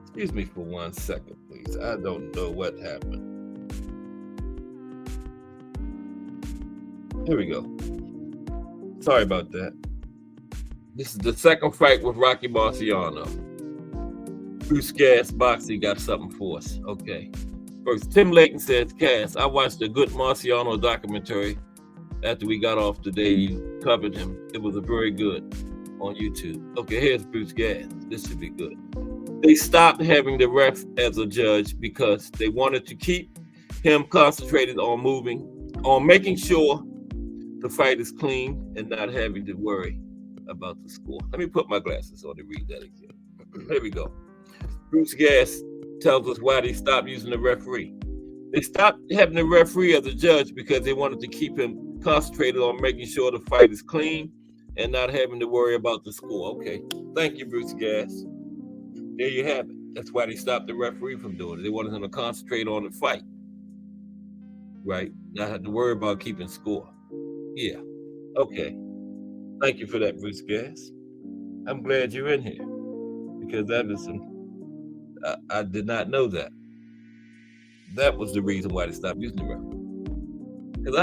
Excuse me for 1 second, please. I don't know what happened. Here we go. Sorry about that. This is the second fight with Rocky Marciano. Bruce Cass Boxing got something for us. Okay. First, Tim Layton says, Cass, I watched a good Marciano documentary after we got off today. You covered him. It was a very good on YouTube. Okay, here's Bruce Cass. This should be good. They stopped having the ref as a judge because they wanted to keep him concentrated on making sure the fight is clean and not having to worry about the score. Let me put my glasses on to read that again. Here we go. Bruce Cass tells us why they stopped using the referee. They stopped having the referee as a judge because they wanted to keep him concentrated on making sure the fight is clean and not having to worry about the score. Okay. Thank you, Bruce Cass. There you have it. That's why they stopped the referee from doing it. They wanted him to concentrate on the fight. Right? Not have to worry about keeping score. Yeah. Okay. Thank you for that, Bruce Cass. I'm glad you're in here. Because that is I did not know that. That was the reason why they stopped using the referee. Because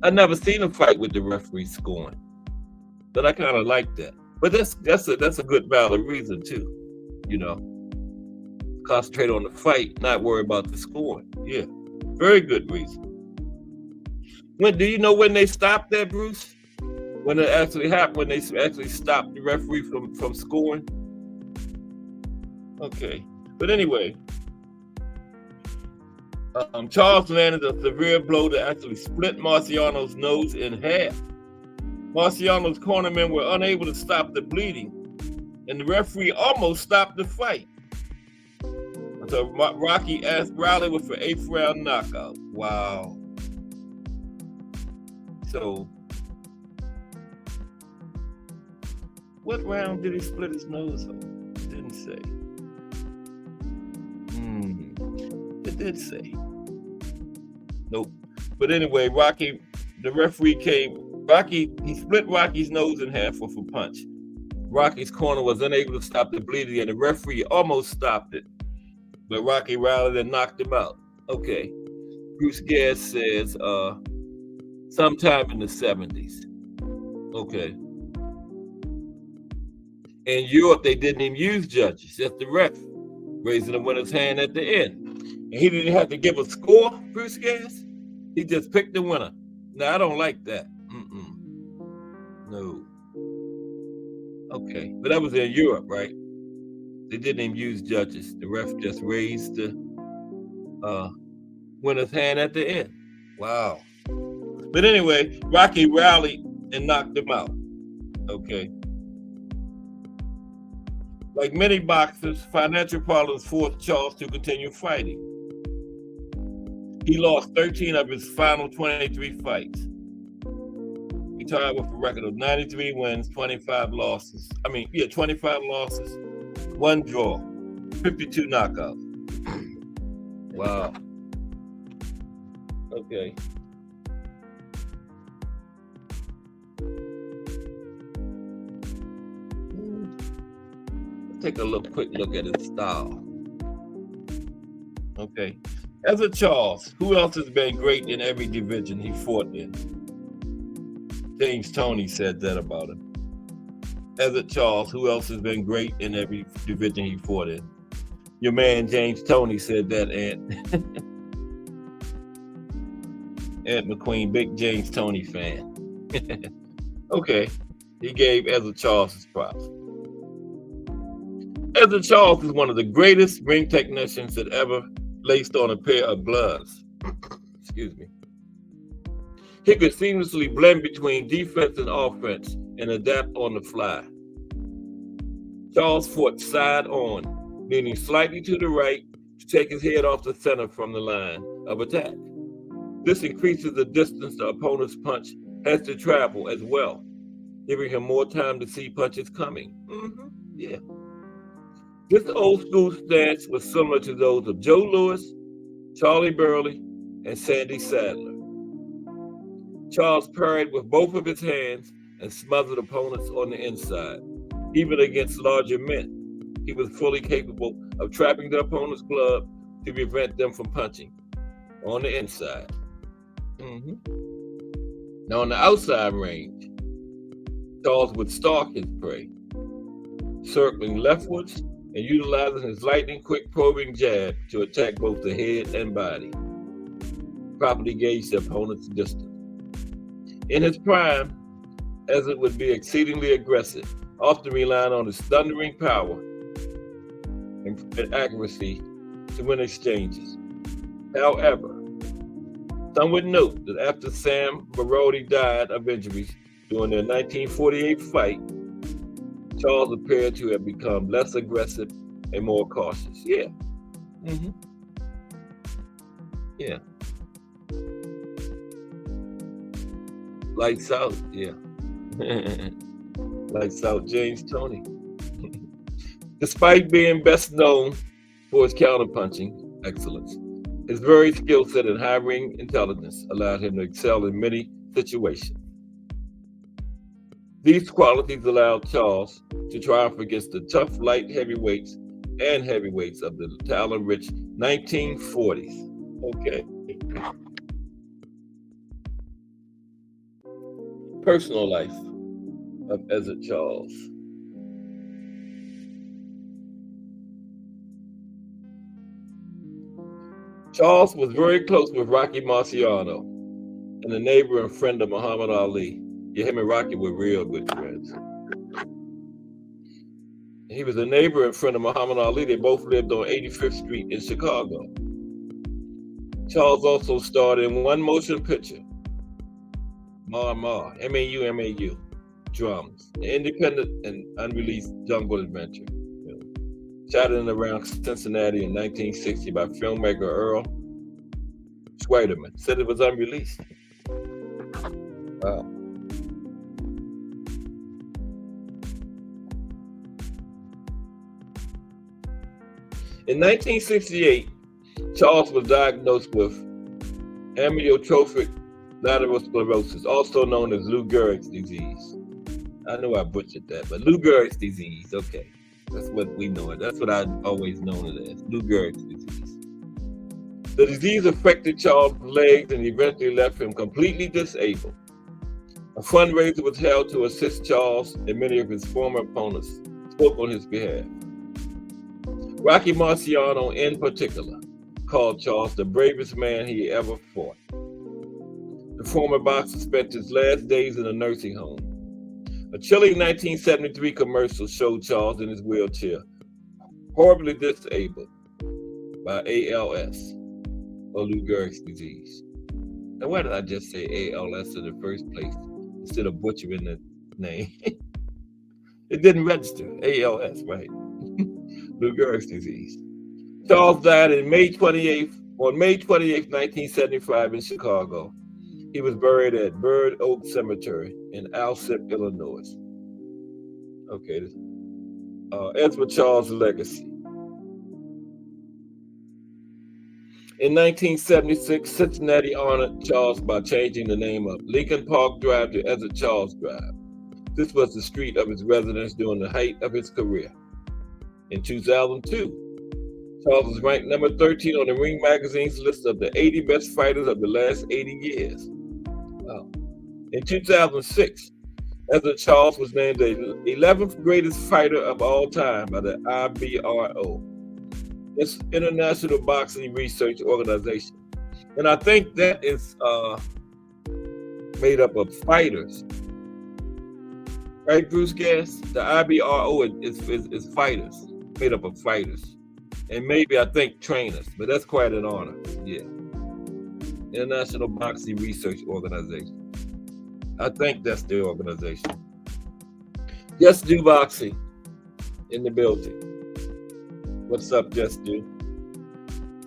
I never seen a fight with the referee scoring. But I kind of like that. But that's a good valid reason too, Concentrate on the fight, not worry about the scoring. Yeah, very good reason. Do you know when they stopped that, Bruce? When it actually happened? When they actually stopped the referee from scoring? Okay, but anyway, Charles landed a severe blow that actually split Marciano's nose in half. Marciano's cornermen were unable to stop the bleeding, and the referee almost stopped the fight. So Rocky asked Riley with an 8th round knockout. Wow. So What round did he split his nose on? It didn't say. It did say. Nope. But anyway, Rocky, the referee he split Rocky's nose in half with a punch. Rocky's corner was unable to stop the bleeding, and the referee almost stopped it. But Rocky rallied and knocked him out. Okay. Bruce Gass says sometime in the 70s. Okay. In Europe, they didn't even use judges, just the ref, raising the winner's hand at the end. And he didn't have to give a score, Bruce Gass. He just picked the winner. Now, I don't like that. No. Okay. But that was in Europe, right? They didn't even use judges. The ref just raised the winner's hand at the end. Wow. But anyway, Rocky rallied and knocked him out. Okay. Like many boxers, financial problems forced Charles to continue fighting. He lost 13 of his final 23 fights. He tied with a record of 93 wins, 25 losses. 25 losses, 1 draw, 52 knockouts. Wow. Okay. Let's take a quick look at his style. Okay. As a Charles, who else has been great in every division he fought in? James Toney said that about him. As a Charles, who else has been great in every division he fought in? Your man James Toney said that, Ant. Ant McQueen, big James Toney fan. Okay, he gave Ezra Charles his props. Ezra Charles is one of the greatest ring technicians that ever laced on a pair of gloves. Excuse me. He could seamlessly blend between defense and offense and adapt on the fly. Charles fought side on, leaning slightly to the right to take his head off the center from the line of attack. This increases the distance the opponent's punch has to travel as well, giving him more time to see punches coming. Yeah. This old school stance was similar to those of Joe Louis, Charlie Burley, and Sandy Sadler. Charles parried with both of his hands and smothered opponents on the inside. Even against larger men, he was fully capable of trapping the opponent's glove to prevent them from punching on the inside. Now on the outside range, Charles would stalk his prey, circling leftwards and utilizing his lightning quick probing jab to attack both the head and body. Properly gauge the opponent's distance. In his prime, Ezra would be exceedingly aggressive, often relying on his thundering power and accuracy to win exchanges. However, some would note that after Sam Barodi died of injuries during their 1948 fight, Charles appeared to have become less aggressive and more cautious. Yeah. Yeah. Lights out. Yeah. Lights out James Toney. Despite being best known for his counterpunching excellence, his varied skill set and high ring intelligence allowed him to excel in many situations. These qualities allowed Charles to triumph against the tough light heavyweights and heavyweights of the talent-rich 1940s. Okay. Personal life of Ezra Charles. Charles was very close with Rocky Marciano and a neighbor and friend of Muhammad Ali. Yeah, him and Rocky were real good friends. He was a neighbor and friend of Muhammad Ali. They both lived on 85th Street in Chicago. Charles also starred in one motion picture, M-A-U, Drums, an independent and unreleased jungle adventure. Shot in around Cincinnati in 1960 by filmmaker Earl Schweiderman. Said it was unreleased. 'Wow. In 1968, Charles was diagnosed with amyotrophic lateral sclerosis, also known as Lou Gehrig's disease. I know I butchered that, but Lou Gehrig's disease, okay. That's what we know it. That's what I always known it as, Lou Gehrig's disease. The disease affected Charles' legs and eventually left him completely disabled. A fundraiser was held to assist Charles, and many of his former opponents spoke on his behalf. Rocky Marciano, in particular, called Charles the bravest man he ever fought. The former boxer spent his last days in a nursing home. A chilling 1973 commercial showed Charles in his wheelchair, horribly disabled by ALS, or Lou Gehrig's disease. Now, why did I just say ALS in the first place instead of butchering the name? It didn't register. ALS, right? Lou Gehrig's disease. Charles died on May 28th, 1975 in Chicago. He was buried at Bird Oak Cemetery in Alsip, Illinois. Okay, Ezra Charles' legacy. In 1976, Cincinnati honored Charles by changing the name of Lincoln Park Drive to Ezra Charles Drive. This was the street of his residence during the height of his career. In 2002, Charles was ranked number 13 on the Ring Magazine's list of the 80 best fighters of the last 80 years. Wow. In 2006, Ezra Charles was named the 11th greatest fighter of all time by the IBRO. It's International Boxing Research Organization. And I think that is made up of fighters. Right, Bruce Gass? The IBRO is fighters, made up of fighters. And maybe, I think, trainers, but that's quite an honor, yeah. International Boxing Research Organization. I think that's the organization. Just Do Boxing in the building. What's up, Just Do?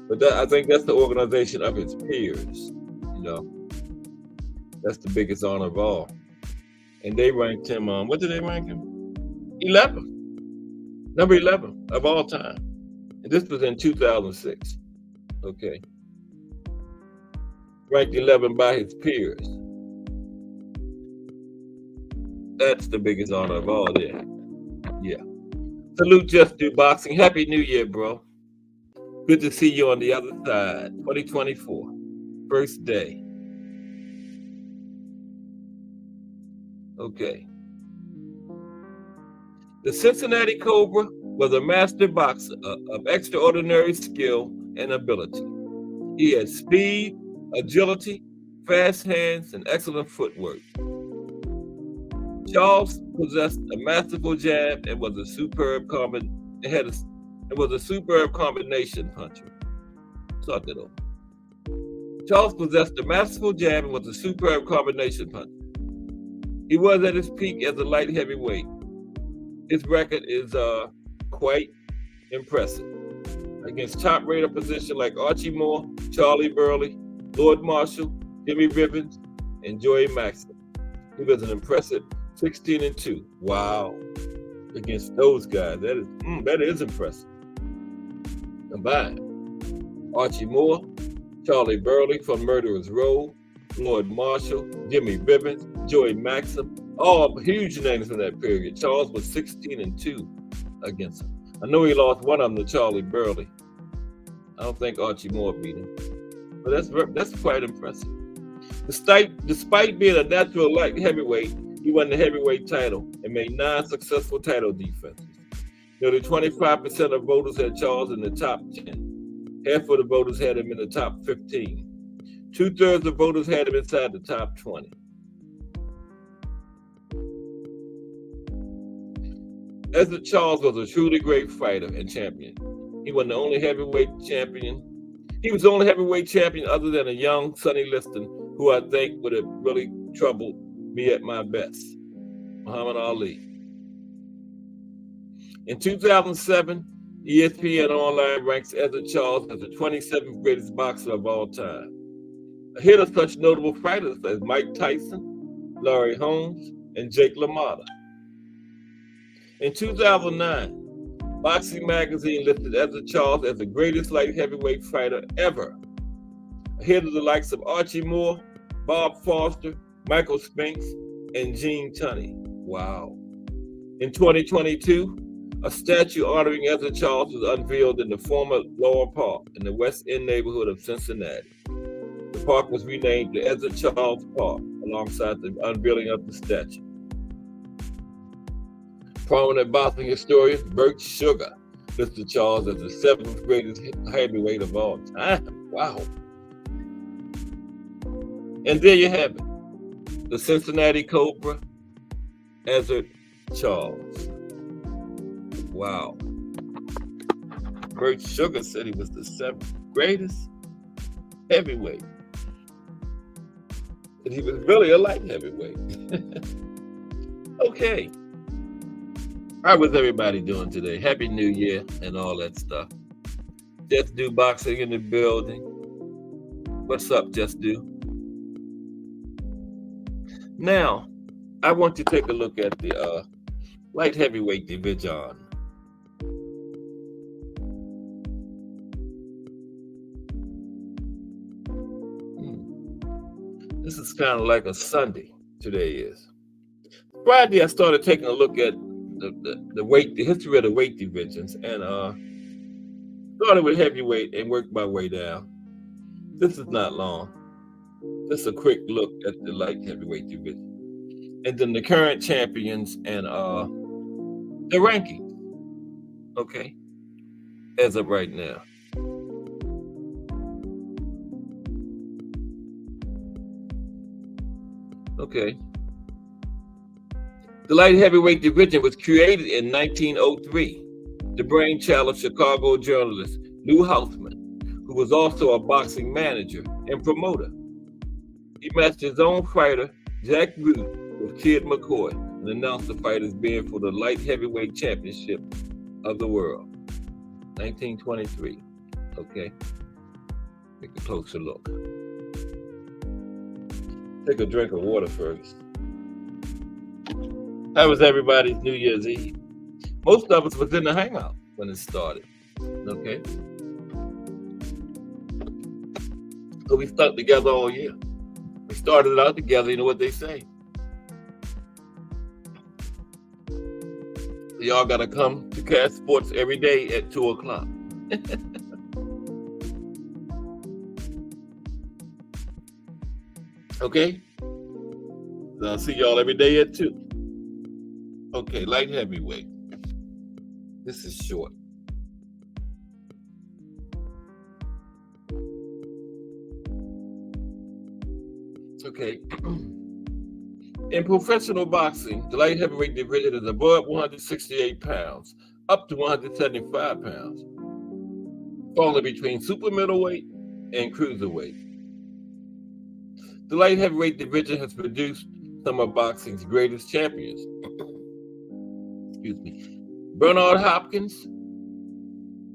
But I think that's the organization of his peers, you know. That's the biggest honor of all. And they ranked him, what did they rank him? 11. Number 11 of all time. And this was in 2006. Okay. Ranked 11 by his peers. That's the biggest honor of all there. Yeah. Salute Just Do Boxing. Happy New Year, bro. Good to see you on the other side. 2024. First day. Okay. The Cincinnati Cobra was a master boxer of extraordinary skill and ability. He had speed, agility, fast hands, and excellent footwork. Charles possessed a masterful jab and was a superb combination puncher. Start that over. Charles possessed a masterful jab and was a superb combination puncher. He was at his peak as a light heavyweight. His record is quite impressive. Against top-rated opposition like Archie Moore, Charlie Burley, Lord Marshall, Jimmy Rivens, and Joey Maxson. He was an impressive 16-2. Wow. Against those guys, that is impressive. Combined. Archie Moore, Charlie Burley from Murderer's Row, Lord Marshall, Jimmy Rivens, Joey Maxson, all huge names in that period. Charles was 16-2 against him. I know he lost one of them to Charlie Burley. I don't think Archie Moore beat him. But that's quite impressive. Despite being a natural light heavyweight, he won the heavyweight title and made 9 successful title defenses. Nearly 25% of voters had Charles in the top 10. Half of the voters had him in the top 15. 2/3 of voters had him inside the top 20. Ezra Charles was a truly great fighter and champion. He was the only heavyweight champion. He was the only heavyweight champion other than a young Sonny Liston, who I think would have really troubled me at my best, Muhammad Ali. In 2007, ESPN Online ranks Ezra Charles as the 27th greatest boxer of all time. Ahead of such notable fighters as Mike Tyson, Larry Holmes, and Jake LaMotta. In 2009, Boxing Magazine listed Ezra Charles as the greatest light heavyweight fighter ever, ahead of the likes of Archie Moore, Bob Foster, Michael Spinks, and Gene Tunney. Wow. In 2022, a statue honoring Ezra Charles was unveiled in the former Laurel Park in the West End neighborhood of Cincinnati. The park was renamed the Ezra Charles Park alongside the unveiling of the statue. Prominent boxing historian Bert Sugar listed Charles as the 7th greatest heavyweight of all time. Wow. And there you have it. The Cincinnati Cobra, Ezra Charles. Wow. Bert Sugar said he was the 7th greatest heavyweight. And he was really a light heavyweight. Okay. How was everybody doing today? Happy New Year and all that stuff. Just Do Boxing in the building. What's up, Just Do? Now, I want to take a look at the light heavyweight division. This is kind of like a Sunday today is. Friday, I started taking a look at the history of the weight divisions, and started with heavyweight and worked my way down. This is not long. Just a quick look at the light heavyweight division, and then the current champions and the rankings. Okay, as of right now. Okay. The light heavyweight division was created in 1903. The brainchild of Chicago journalist Lou Hausman, who was also a boxing manager and promoter. He matched his own fighter, Jack Root, with Kid McCoy, and announced the fight as being for the light heavyweight championship of the world. 1923. Okay. Take a closer look. Take a drink of water first. How was everybody's New Year's Eve? Most of us was in the hangout when it started. Okay. So we stuck together all year. We started out together, you know what they say. Y'all gotta come to Cash Sports every day at 2 o'clock. Okay? So I'll see y'all every day at 2. Okay, light heavyweight. This is short. Okay. In professional boxing, the light heavyweight division is above 168 pounds, up to 175 pounds, falling between super middleweight and cruiserweight. The light heavyweight division has produced some of boxing's greatest champions. Excuse me. Bernard Hopkins,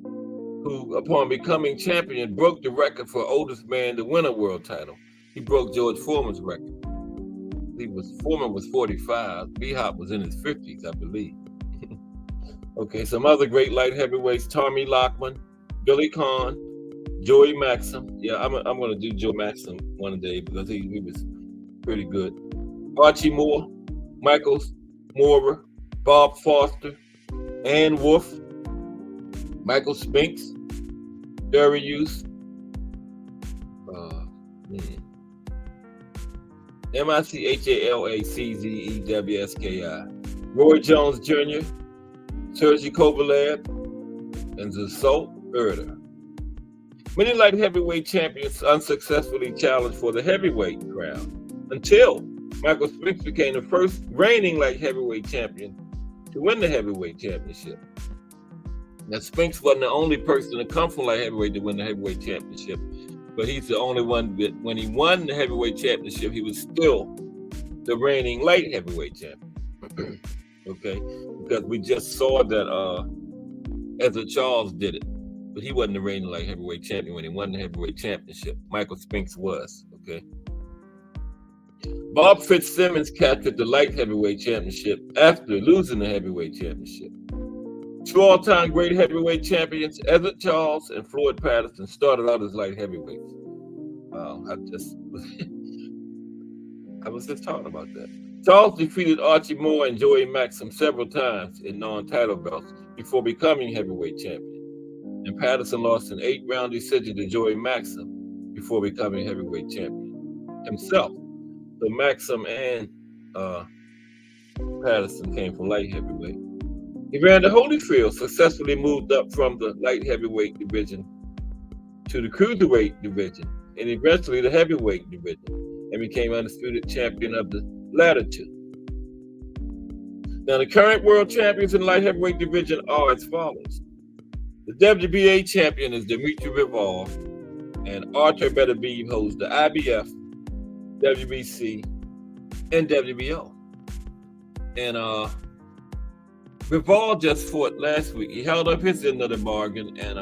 who, upon becoming champion, broke the record for oldest man to win a world title. He broke George Foreman's record. Foreman was 45. B-Hop was in his 50s, I believe. Okay, some other great light heavyweights: Tommy Lockman, Billy Conn, Joey Maxim. Yeah, I'm going to do Joe Maxim one day because he was pretty good. Archie Moore, Michael Moorer, Bob Foster, Ann Wolf, Michael Spinks, Darius, MichalaczeWski, Roy Jones Jr., Sergey Kovalev, and Zasult Erda. Many light heavyweight champions unsuccessfully challenged for the heavyweight crown until Michael Spinks became the first reigning light heavyweight champion to win the heavyweight championship. Now, Spinks wasn't the only person to come from light heavyweight to win the heavyweight championship, but he's the only one that when he won the heavyweight championship, he was still the reigning light heavyweight champion. Okay, because we just saw that Ezra Charles did it, but he wasn't the reigning light heavyweight champion when he won the heavyweight championship. Michael Spinks was. Okay. Bob Fitzsimmons captured the light heavyweight championship after losing the heavyweight championship. Two all-time great heavyweight champions, Ezzard Charles and Floyd Patterson, started out as light heavyweights. I was just talking about that. Charles defeated Archie Moore and Joey Maxim several times in non-title belts before becoming heavyweight champion. And Patterson lost an 8-round decision to Joey Maxim before becoming heavyweight champion himself. So Maxim and Patterson came from light heavyweight. Evander Holyfield successfully moved up from the light heavyweight division to the cruiserweight division and eventually the heavyweight division, and became undisputed champion of the latter two. Now, the current world champions in the light heavyweight division are as follows. The WBA champion is Dimitri Bivol, and Artur Beterbiev holds the IBF, WBC, and WBO. And Bivol just fought last week. He held up his end of the bargain, and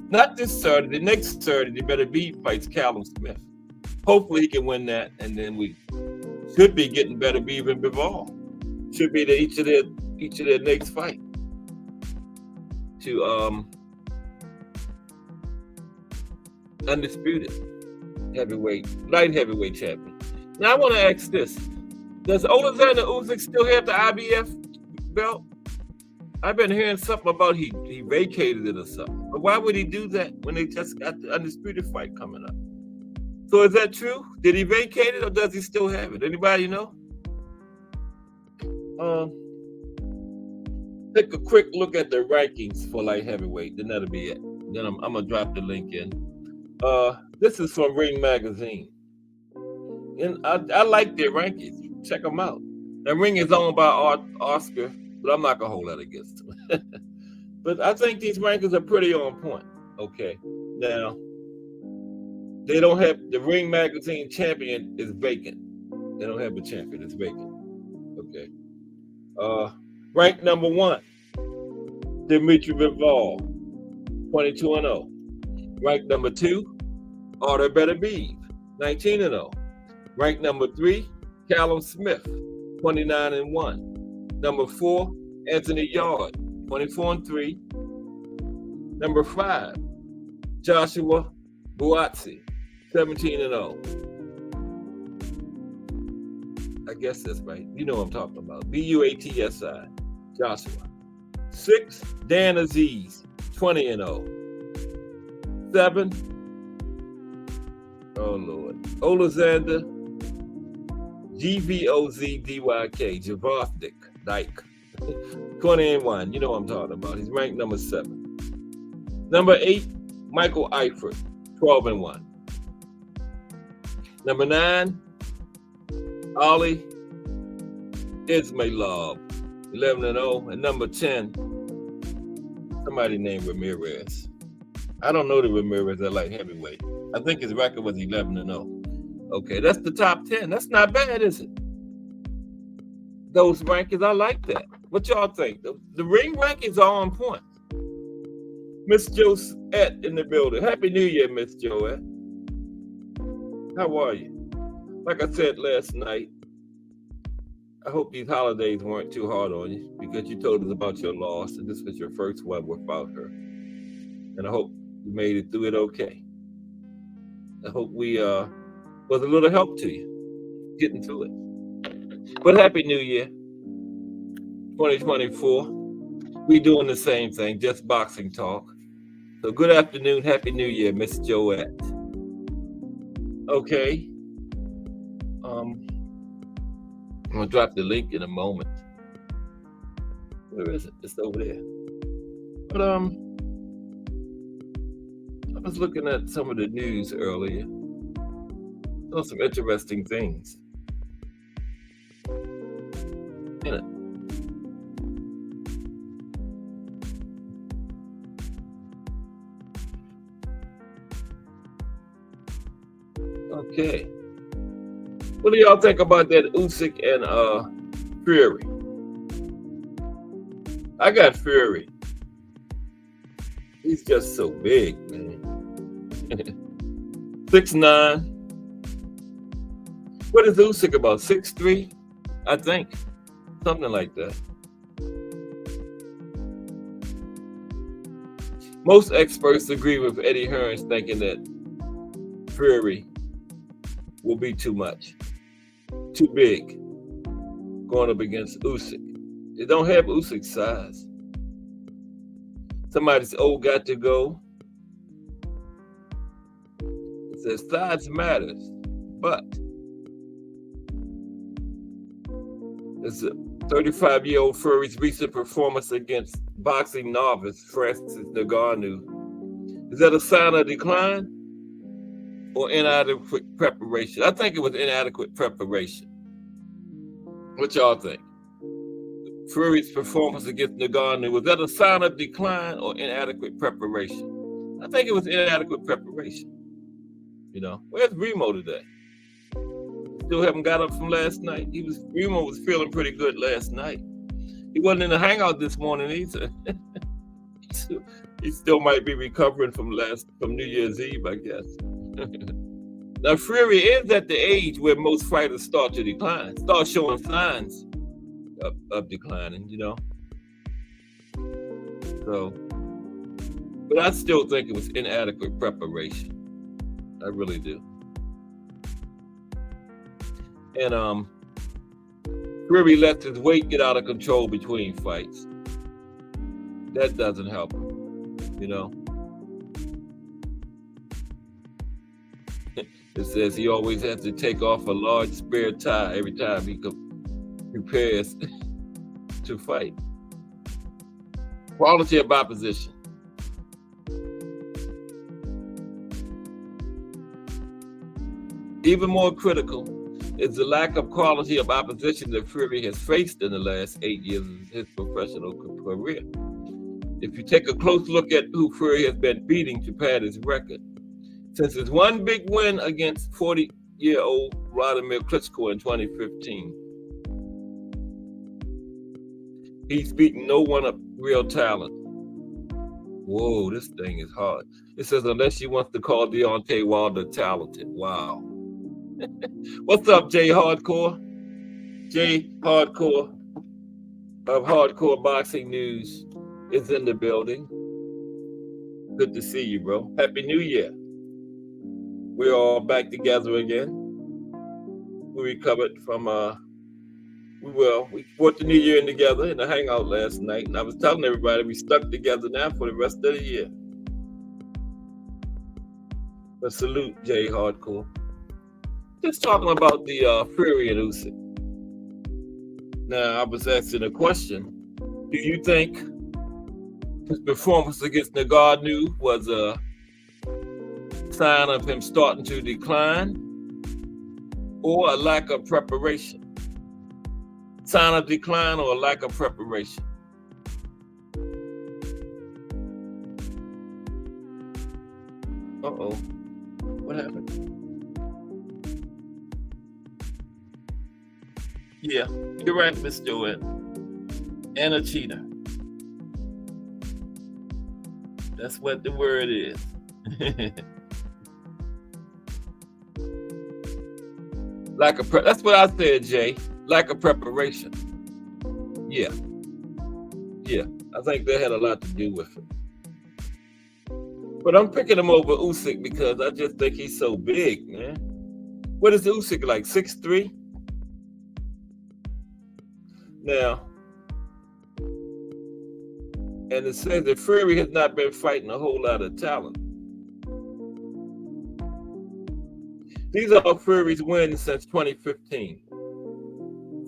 not this Saturday, the next Saturday, Beterbiev fights Callum Smith. Hopefully he can win that, and then we should be getting Beterbiev and Bivol. Should be each of their next fight to undisputed light heavyweight champion. Now I want to ask this: does Alexander Usyk still have the IBF belt? I've been hearing something about he vacated it or something. But why would he do that when they just got the undisputed fight coming up? So is that true? Did he vacate it or does he still have it? Anybody know? Take a quick look at the rankings for light heavyweight, then that'll be it. Then I'm gonna drop the link in. This is from Ring Magazine. And I like their rankings. Check them out. That Ring is owned by Oscar, but I'm not gonna hold that against him. But I think these rankings are pretty on point. Okay. Now, they don't have the Ring Magazine champion is vacant. They don't have a champion, it's vacant. Okay. Ranked number 1, Dimitri Bivol, 22-0. Ranked number 2, Artur Beterbiev, 19-0. Ranked number 3, Callum Smith, 29-1. Number 4, Anthony Yard, 24-3. Number 5, Joshua Buatsi, 17-0. I guess that's right. You know what I'm talking about. Buatsi, Joshua. 6, Dan Aziz, 20-0. 7, oh Lord, Alexander Gvozdyk, Dyke, 20-1. You know what I'm talking about. He's ranked number 7. Number 8, Michael Eifert, 12-1. Number 9, Ali Ismailov, 11-0. And number 10, somebody named Ramirez. I don't know the Ramirez at light heavyweight. I think his record was 11-0. Okay, that's the top 10. That's not bad, is it? Those rankings, I like that. What y'all think? The Ring rankings are on point. Miss Joette in the building. Happy New Year, Miss Joette. How are you? Like I said last night, I hope these holidays weren't too hard on you because you told us about your loss and this was your first one without her. And I hope you made it through it okay. I hope we was a little help to you getting through it. But Happy New Year, 2024. We doing the same thing, just boxing talk. So good afternoon, Happy New Year, Miss Joette. Okay. I'm gonna drop the link in a moment. Where is it? It's over there. But I was looking at some of the news earlier. Saw some interesting things in it. Okay. What do y'all think about that Usyk and Fury? I got Fury. He's just so big, man. 6'9". What is Usyk about? 6'3", I think. Something like that. Most experts agree with Eddie Hearns, thinking that Fury will be too much, too big, going up against Usyk. They don't have Usyk's size. Somebody's got to go. It says size matters, but it's a 35-year-old Fury's recent performance against boxing novice Francis Ngannou. Is that a sign of decline or inadequate preparation? I think it was inadequate preparation. What y'all think? Fury's performance against Ngannou, was that a sign of decline or inadequate preparation? I think it was inadequate preparation. You know, where's Remo today? Still haven't got up from last night. Remo was feeling pretty good last night. He wasn't in the hangout this morning either. He still might be recovering from New Year's Eve, I guess. Now Fury is at the age where most fighters start to decline, start showing signs of declining, you know. So, but I still think it was inadequate preparation. I really do. And Fury lets his weight get out of control between fights. That doesn't help him, you know. It says he always has to take off a large spare tire every time he prepares to fight. Quality of opposition. Even more critical is the lack of quality of opposition that Fury has faced in the last 8 years of his professional career. If you take a close look at who Fury has been beating to pad his record, since his one big win against 40-year-old Vladimir Klitschko in 2015, he's beaten no one of real talent. Whoa, this thing is hard. It says, unless you want to call Deontay Wilder talented. Wow. What's up, Jay Hardcore? Jay Hardcore of Hardcore Boxing News is in the building. Good to see you, bro. Happy New Year. We're all back together again. We recovered from, we brought the New Year in together in the hangout last night, and I was telling everybody we stuck together now for the rest of the year. But salute, Jay Hardcore. Just talking about the Fury and Usyk. Now, I was asking a question. Do you think his performance against Ngannou was a sign of him starting to decline or a lack of preparation? Sign of decline or a lack of preparation? Uh-oh. What happened? Yeah, you're right, Miss Joanne. And a cheater. That's what the word is. That's what I said, Jay. Lack of preparation. Yeah. I think that had a lot to do with it. But I'm picking him over Usyk because I just think he's so big, man. What is Usyk, like 6'3"? Now, and it says that Fury has not been fighting a whole lot of talent. These are all Fury's wins since 2015.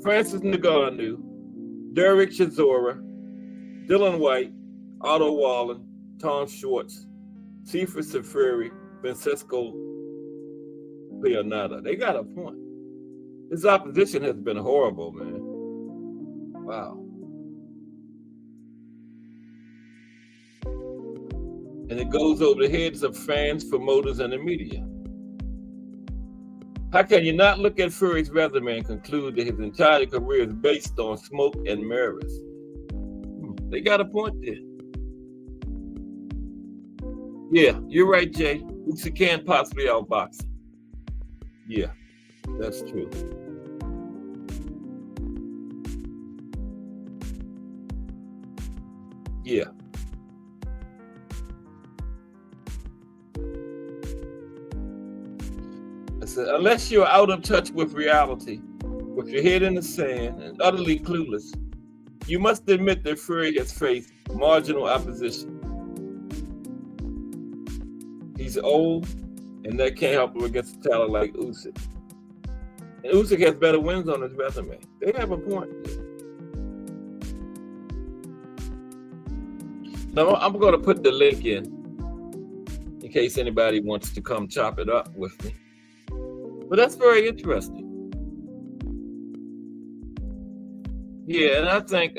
Francis Ngannou, Derek Chisora, Dylan White, Otto Wallen, Tom Schwartz, Sefer Seferi, Francisco Leonardo. They got a point. His opposition has been horrible, man. Wow. And it goes over the heads of fans, promoters, and the media. How can you not look at Fury's resume and conclude that his entire career is based on smoke and mirrors? They got a point there. Yeah, you're right, Jay. Usyk can possibly outbox him. Yeah, that's true. Yeah. said, unless you're out of touch with reality, with your head in the sand and utterly clueless, you must admit that Fury has faced marginal opposition. He's old, and that can't help him against a talent like Usyk. And Usyk has better wins on his resume. They have a point. Now, I'm going to put the link in case anybody wants to come chop it up with me. But that's very interesting. Yeah, and I think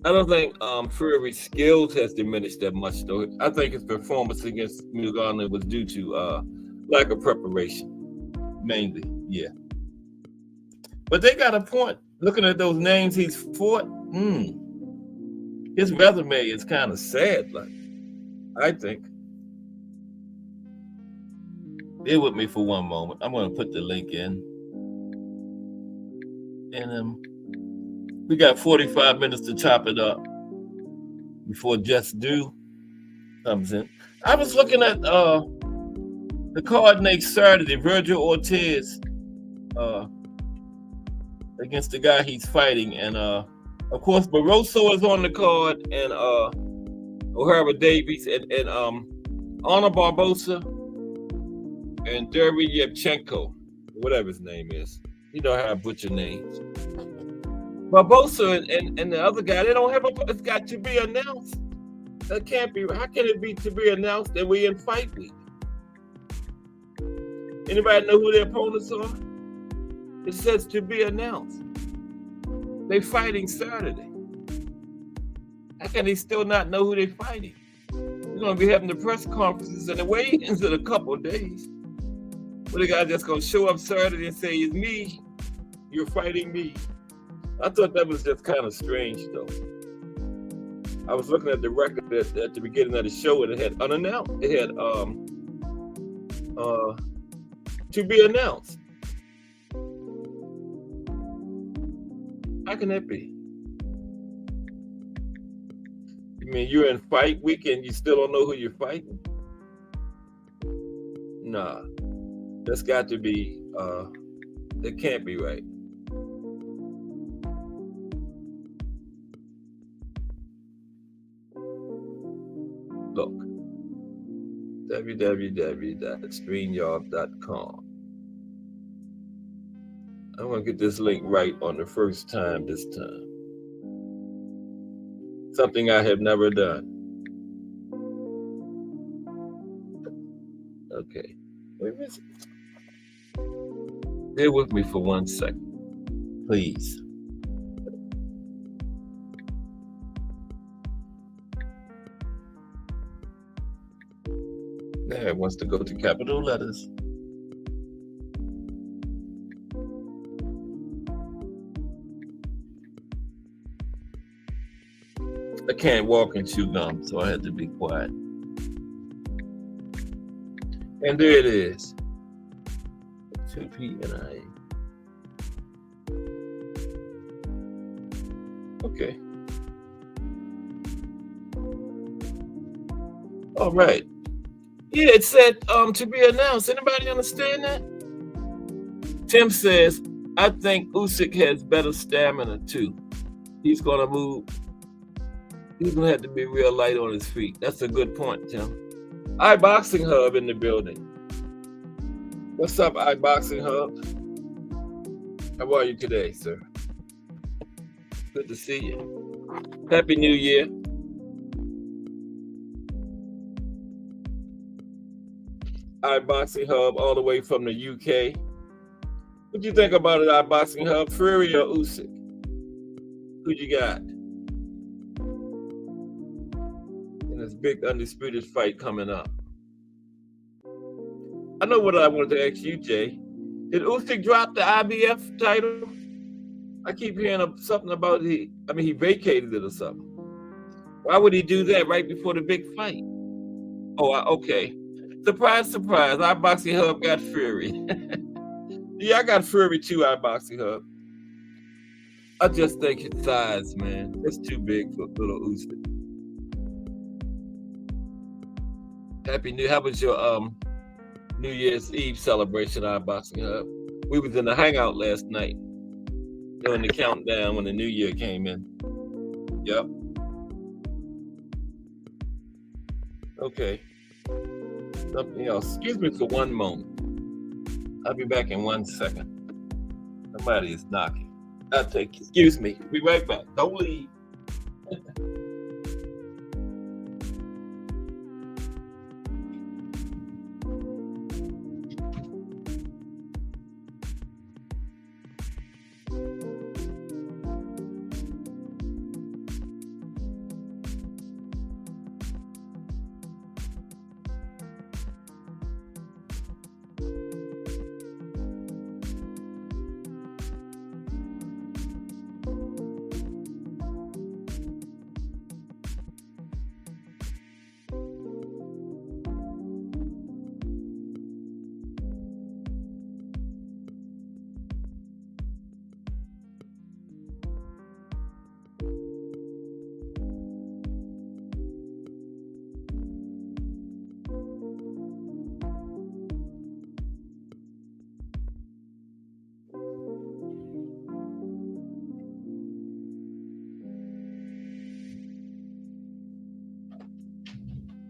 I don't think Fury's skills has diminished that much, though. I think his performance against Ngannou was due to lack of preparation, mainly. Yeah, but they got a point. Looking at those names he's fought, his resume is kind of sad. Like, I think. Bear with me for one moment. I'm going to put the link in. And we got 45 minutes to chop it up before Just Do comes in. I was looking at the card next Saturday, Virgil Ortiz against the guy he's fighting. And of course, Barroso is on the card, and O'Hara Davies, and Honor Barbosa, and Derby Yevchenko, whatever his name is. You know how I butcher names. Barbosa and the other guy, they don't have it's got to be announced. That can't be. How can it be to be announced and we in fight week? Anybody know who their opponents are? It says to be announced. They fighting Saturday. How can they still not know who they're fighting? They're going to be having the press conferences and the weigh-ins in a couple of days. But the guy just going to show up Saturday and say, it's me. You're fighting me. I thought that was just kind of strange, though. I was looking at the record at the beginning of the show, and it had unannounced. It had to be announced. How can that be? You mean you're in fight week and you still don't know who you're fighting? Nah, that's got to be, that can't be right. Look, www.streamyard.com. I'm going to get this link right on the first time this time. Something I have never done. Okay. Wait a minute. Bear with me for 1 second, please. Now it wants to go to capital letters. I can't walk and chew gum, so I had to be quiet. And there it is. 2PNIA. Okay. All right. Yeah, it said to be announced. Anybody understand that? Tim says, I think Usyk has better stamina too. He's gonna move. He's gonna have to be real light on his feet. That's a good point, Tim. iBoxing Hub in the building. What's up, iBoxing Hub? How are you today, sir? Good to see you. Happy New Year. iBoxing Hub all the way from the UK. What do you think about it, iBoxing Hub? Fury or Usyk? Who you got? In this big undisputed fight coming up. I know what I wanted to ask you, Jay. Did Usyk drop the IBF title? I keep hearing something about he vacated it or something. Why would he do that right before the big fight? Oh, okay. Surprise, surprise. iBoxing Hub got Fury. Yeah, I got Fury too, iBoxing Hub. I just think his size, man. It's too big for little Usyk. Happy New Year. How was your New Year's Eve celebration, our boxing up. We was in the hangout last night doing the countdown when the new year came in. Yep. Okay. Something else. Excuse me for one moment. I'll be back in 1 second. Somebody is knocking. I'll take you. Excuse me. Be right back. Don't leave.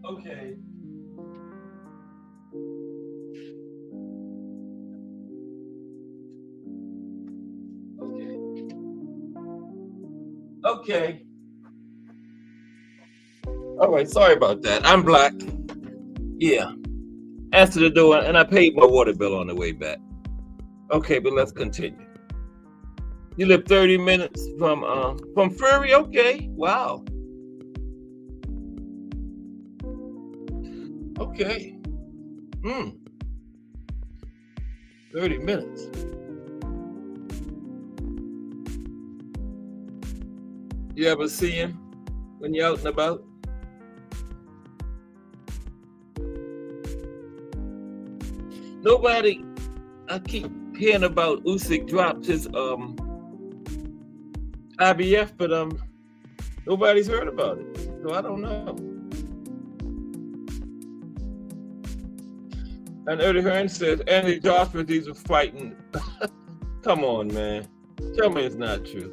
Okay. Okay. All right. Sorry about that. I'm black. Yeah. Answer the door, and I paid my water bill on the way back. Okay, but let's continue. You live 30 minutes from Furry? Okay. Wow. Okay. 30 minutes. You ever see him when you're out and about? Nobody. I keep hearing about Usyk dropped his IBF, but nobody's heard about it, so I don't know. And Eddie Hearn says Anthony Joshua, these are fighting. Come on, man. Tell me it's not true.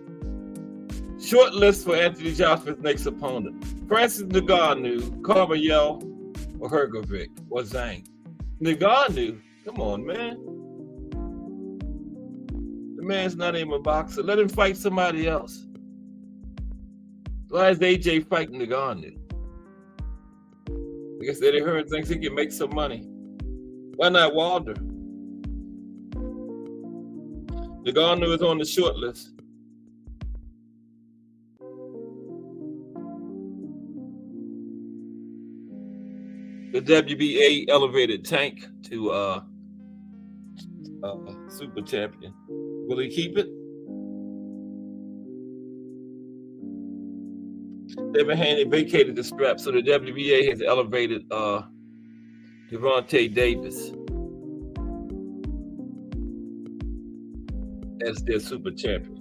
Short list for Anthony Joshua's next opponent: Francis Ngannou, Cormier, or Hrgovic, or Zhang. Ngannou, come on, man. The man's not even a boxer. Let him fight somebody else. Why is AJ fighting Ngannou? I guess Eddie Hearn thinks he can make some money. Why not Wilder? Ngannou is on the short list. The WBA elevated Tank to super champion. Will he keep it? Devin Haney vacated the strap, so the WBA has elevated Gervonta Davis as their super champion.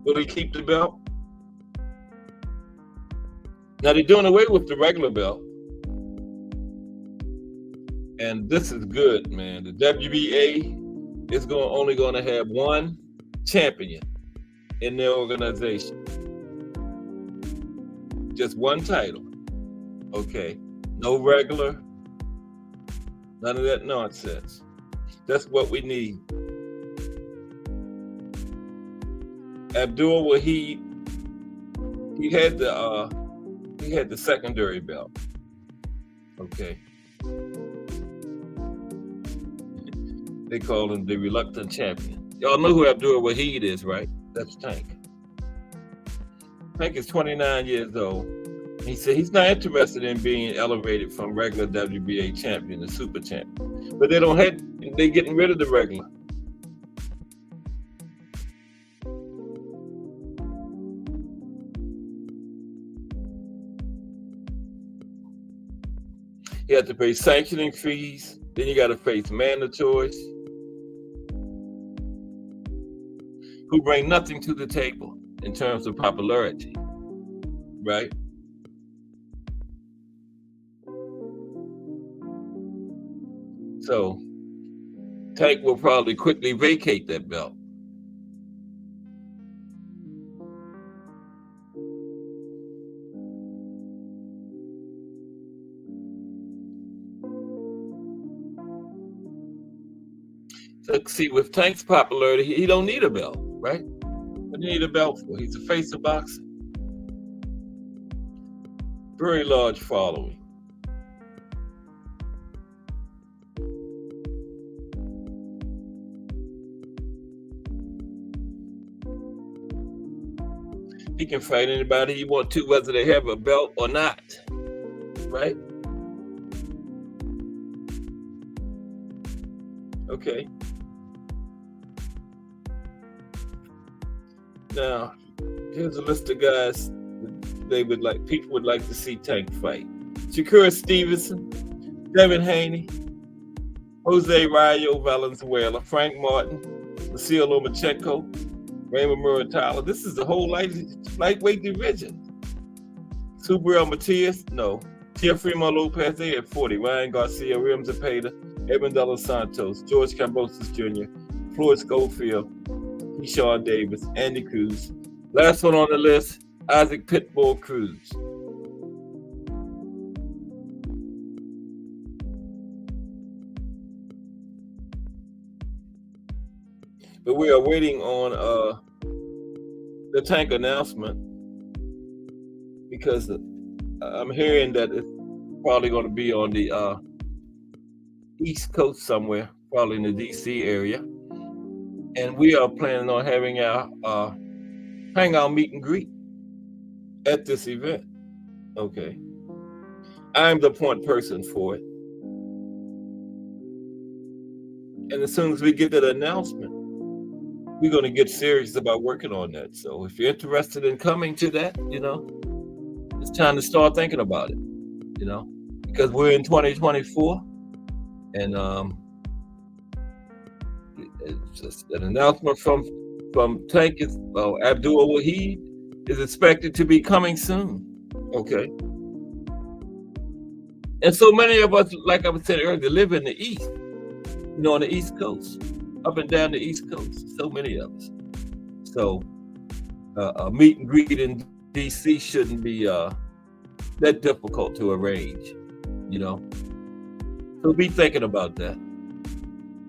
Will he keep the belt? Now they're doing away with the regular belt. And this is good, man. The WBA is only going to have one champion in their organization. Just one title. Okay. No regular. None of that nonsense. That's what we need. Abdul Wahid, he had the secondary belt. Okay. They call him the reluctant champion. Y'all know who Abdul Wahid is, right? That's Tank. Tank is 29 years old. He said he's not interested in being elevated from regular WBA champion to super champion. But they're getting rid of the regular. You have to pay sanctioning fees. Then you got to face mandatories who bring nothing to the table in terms of popularity, right? So Tank will probably quickly vacate that belt. So see, with Tank's popularity, he don't need a belt, right? What do you need a belt for? He's the face of boxing. Very large following. He can fight anybody he wants to, whether they have a belt or not, right? Okay. Now, here's a list of guys people would like to see Tank fight. Shakur Stevenson, Devin Haney, Jose Rayo Valenzuela, Frank Martin, Vasil Lomachenko, Raymond Muratalo. This is the whole lightweight division. Subriel Matias, no. Teofimo Lopez, they at 40. Ryan Garcia, William Zepeda, Edmund De Los Santos, George Kambosos Jr., Floyd Schofield, Keyshawn Davis, Andy Cruz. Last one on the list, Isaac Pitbull Cruz. But we are waiting on the Tank announcement because I'm hearing that it's probably going to be on the East Coast somewhere, probably in the DC area. And we are planning on having our hangout meet and greet at this event. Okay. I'm the point person for it. And as soon as we get that announcement, we're going to get serious about working on that. So if you're interested in coming to that, it's time to start thinking about it, because we're in 2024 and it's just an announcement from Tank is Abdul Wahid is expected to be coming soon. Okay. And so many of us, like I was saying earlier, live in the East, on the East Coast, up and down the East Coast, so many of us. So a meet and greet in DC shouldn't be that difficult to arrange, So be thinking about that.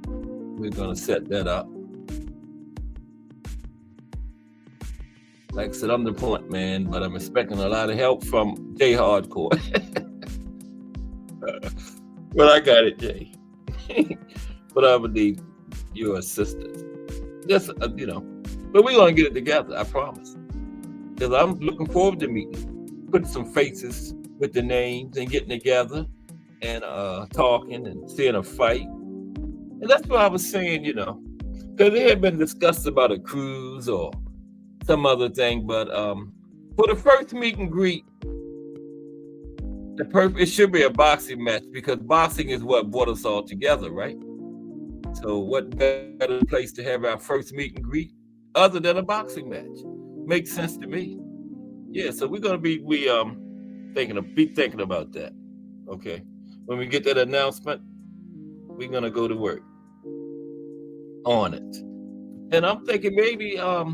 We're going to set that up. Like I said, I'm the point man, but I'm expecting a lot of help from Jay Hardcore. But I got it, Jay. But I would need your assistance. Just, but we're going to get it together, I promise. Because I'm looking forward to meeting, putting some faces with the names and getting together and talking and seeing a fight. And that's what I was saying, because it had been discussed about a cruise or some other thing. But for the first meet and greet, it should be a boxing match because boxing is what brought us all together, right? So what better place to have our first meet and greet other than a boxing match? Makes sense to me. Yeah, so we're gonna be thinking about that. Okay. When we get that announcement, we're gonna go to work on it. And I'm thinking maybe I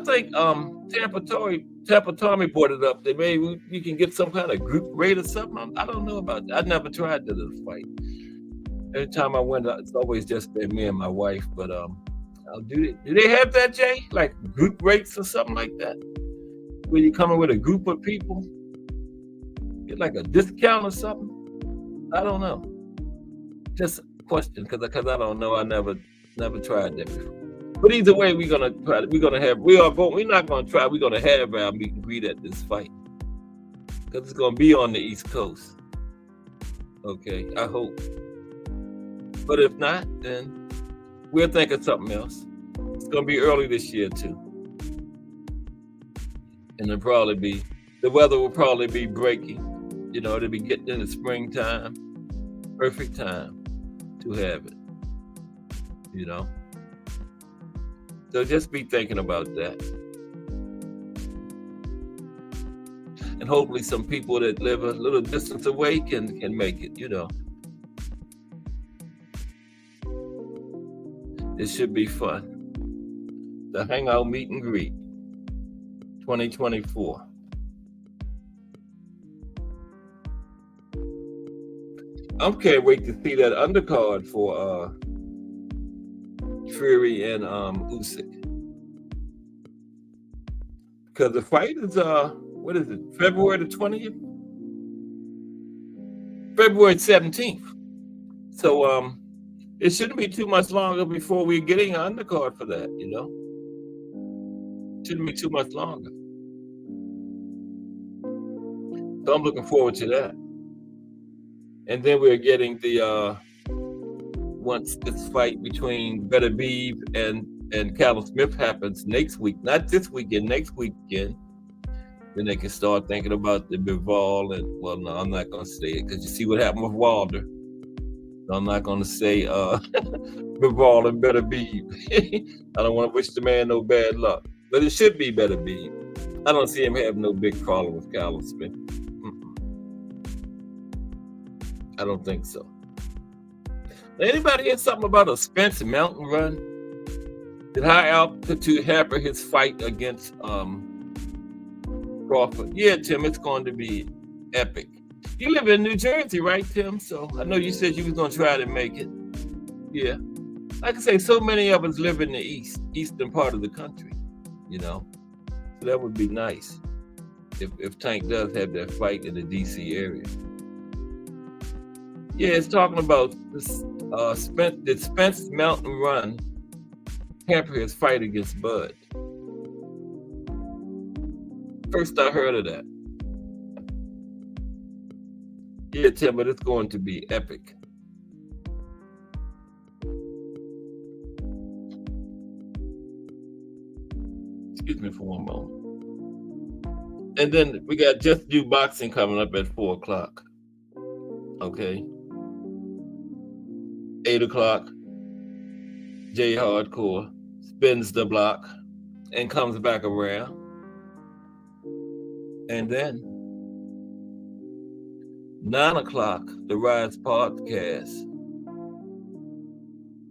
think Tampa Tommy brought it up that maybe we can get some kind of group rate or something. I don't know about that. I never tried that in a fight. Every time I went, it's always just been me and my wife. But do they have that, Jay? Like group rates or something like that? When you come in with a group of people, get like a discount or something? I don't know. Just a question, because I don't know. I never tried that before. But either way, we're not gonna have our meet and greet at this fight. Because it's gonna be on the East Coast. Okay, I hope. But if not, then we'll think of something else. It's gonna be early this year too. And the weather will probably be breaking. It'll be getting in the springtime. Perfect time to have it. So just be thinking about that. And hopefully some people that live a little distance away can make it, It should be fun. The Hangout Meet and Greet 2024. I can't wait to see that undercard for Fury and Usyk. Because the fight is what is it? February the 20th? February 17th. So it shouldn't be too much longer before we're getting an undercard for that, you know? Shouldn't be too much longer. So I'm looking forward to that. And then we're getting the once this fight between Beterbiev and Callum Smith happens next week, not this weekend, next weekend, then they can start thinking about the Bivol and, well, no, I'm not going to say it because you see what happened with Wilder. So I'm not going to say Bivol and Beterbiev. I don't want to wish the man no bad luck, but it should be Beterbiev. I don't see him having no big problem with Callum Smith. I don't think so. Anybody hear something about a Spence mountain run? Did high altitude hamper his fight against Crawford? Yeah, Tim, it's going to be epic. You live in New Jersey, right, Tim? So I know you said you was going to try to make it. Yeah. Like I say, so many of us live in the eastern part of the country, you know. So that would be nice if Tank does have that fight in the D.C. area. Yeah, it's talking about this Spence mountain run hamper his fight against Bud. First I heard of that. Yeah, Tim, but it's going to be epic. Excuse me for one moment. And then we got Just Do Boxing coming up at 4 o'clock. Okay. 8 o'clock, J Hardcore spins the block and comes back around. And then 9 o'clock, the Rise podcast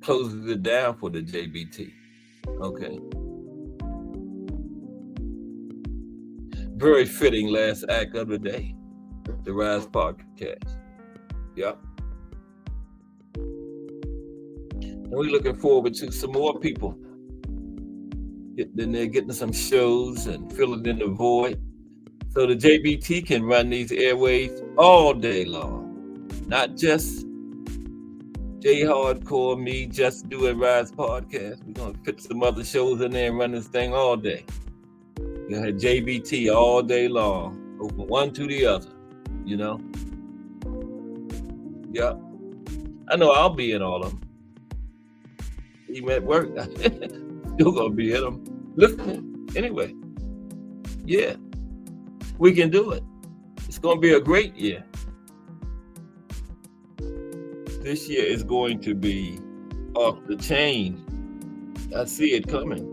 closes it down for the JBT. Okay. Very fitting last act of the day, the Rise podcast. Yep. And we're looking forward to some more people getting in there, getting some shows and filling in the void. So the JBT can run these airways all day long. Not just J Hardcore, me, just doing Rise podcast. We're going to fit some other shows in there and run this thing all day. You have JBT all day long, go from one to the other, you know? Yep. I know I'll be in all of them. Even at work, still gonna be in them. Listen, anyway, yeah, we can do it. It's gonna be a great year. This year is going to be off the chain. I see it coming.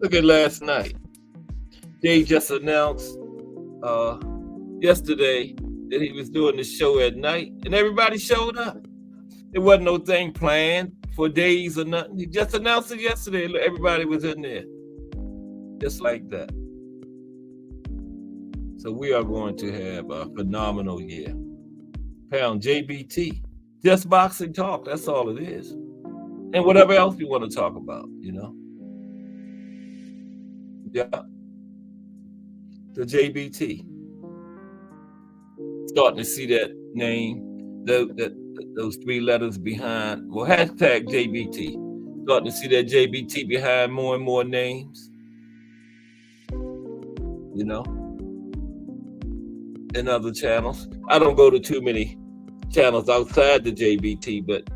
Look at last night. Jay just announced yesterday that he was doing the show at night, and everybody showed up. There wasn't no thing planned for days or nothing. He just announced it yesterday. Everybody was in there. Just like that. So we are going to have a phenomenal year. Pound JBT. Just boxing talk. That's all it is. And whatever else you want to talk about, you know. Yeah. The JBT. Starting to see that name, those 3 letters behind, well, hashtag JBT. Starting to see that JBT behind more and more names, you know, in other channels. I don't go to too many channels outside the JBT, but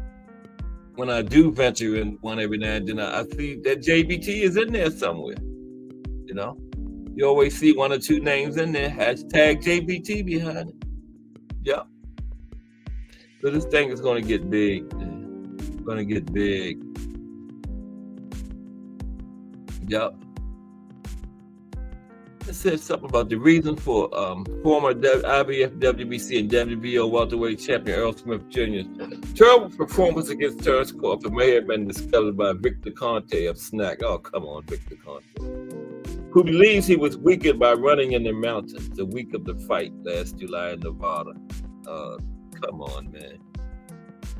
when I do venture in one every now and then, I see that JBT is in there somewhere, you know. You always see 1 or 2 names in there, hashtag JBT behind it. Yep. So this thing is going to get big, man. It's going to get big. Yep. It said something about the reason for former IBF, WBC, and WBO welterweight champion Earl Smith Jr.'s terrible performance against Terence Crawford may have been discovered by Victor Conte of Snack. Oh, come on, Victor Conte, who believes he was weakened by running in the mountains the week of the fight last July in Nevada. Come on, man.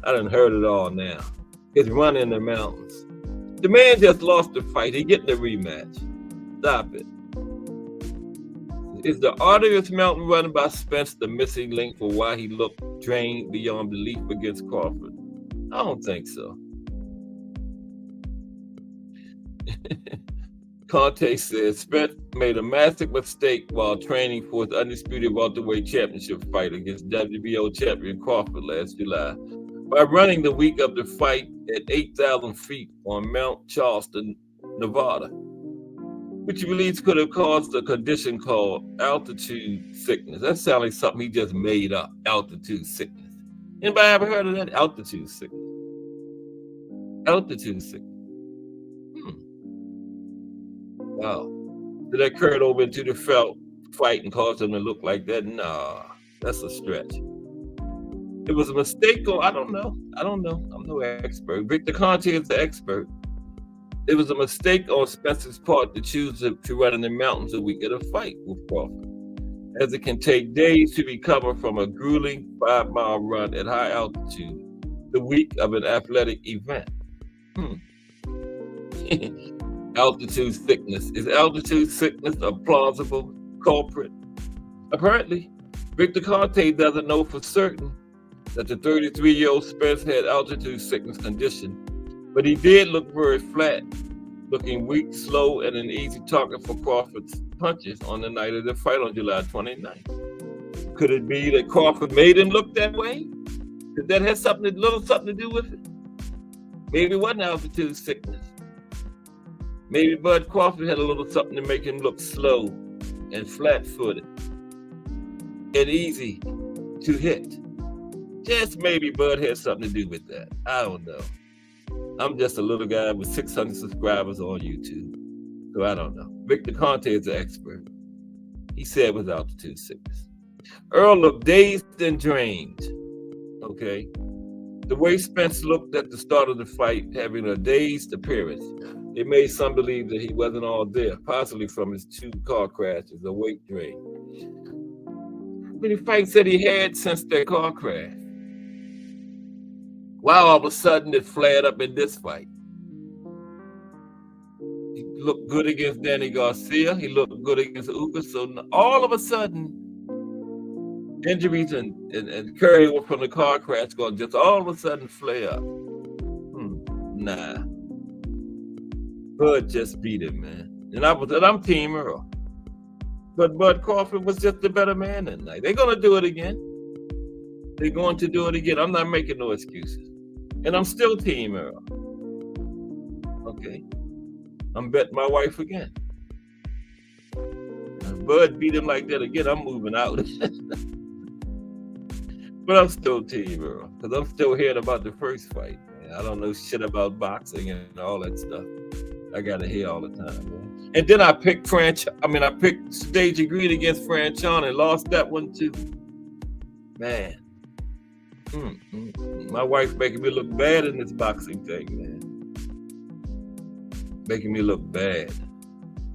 I done heard it all now. It's running in the mountains. The man just lost the fight. He getting a rematch. Stop it. Is the arduous mountain run by Spence the missing link for why he looked drained beyond belief against Crawford? I don't think so. Conte says Spence made a massive mistake while training for his undisputed welterweight championship fight against WBO champion Crawford last July by running the week of the fight at 8,000 feet on Mount Charleston, Nevada, which he believes could have caused a condition called altitude sickness. That sounds like something he just made up, altitude sickness. Anybody ever heard of that? Altitude sickness. Altitude sickness. Wow. Did that carry over into the fight and cause him to look like that? Nah, that's a stretch. It was a mistake, or I don't know. I'm no expert. Victor Conte is the expert. It was a mistake on Spencer's part to choose to run in the mountains a week of the fight with Crawford, as it can take days to recover from a grueling 5-mile run at high altitude the week of an athletic event. Altitude sickness. Is altitude sickness a plausible culprit? Apparently, Victor Conte doesn't know for certain that the 33-year-old Spence had altitude sickness condition, but he did look very flat, looking weak, slow, and an easy target for Crawford's punches on the night of the fight on July 29th. Could it be that Crawford made him look that way? Did that have something to do with it? Maybe it wasn't altitude sickness. Maybe Bud Crawford had a little something to make him look slow and flat-footed and easy to hit. Just maybe Bud had something to do with that. I don't know. I'm just a little guy with 600 subscribers on YouTube, so I don't know. Victor Conte is the expert. He said it was altitude sickness. Earl looked dazed and drained. Okay. The way Spence looked at the start of the fight, having a dazed appearance, it made some believe that he wasn't all there, possibly from his 2 car crashes, a weight drain. Many fights that he had since their car crash. Why all of a sudden it flared up in this fight? He looked good against Danny Garcia. He looked good against Uga. So all of a sudden, injuries and carryover from the car crash going just all of a sudden flare up. Nah. Bud just beat him, man. And I'm Team Earl. But Bud Crawford was just a better man that night. They're going to do it again. They're going to do it again. I'm not making no excuses. And I'm still Team Earl. Okay. I'm betting my wife again. If Bud beat him like that again, I'm moving out. But I'm still Team Earl. Because I'm still hearing about the first fight, man. I don't know shit about boxing and all that stuff. I got to hear all the time, man. And then I picked Stagey Green against Franchon and lost that one too. Man. My wife making me look bad in this boxing thing, man. Making me look bad.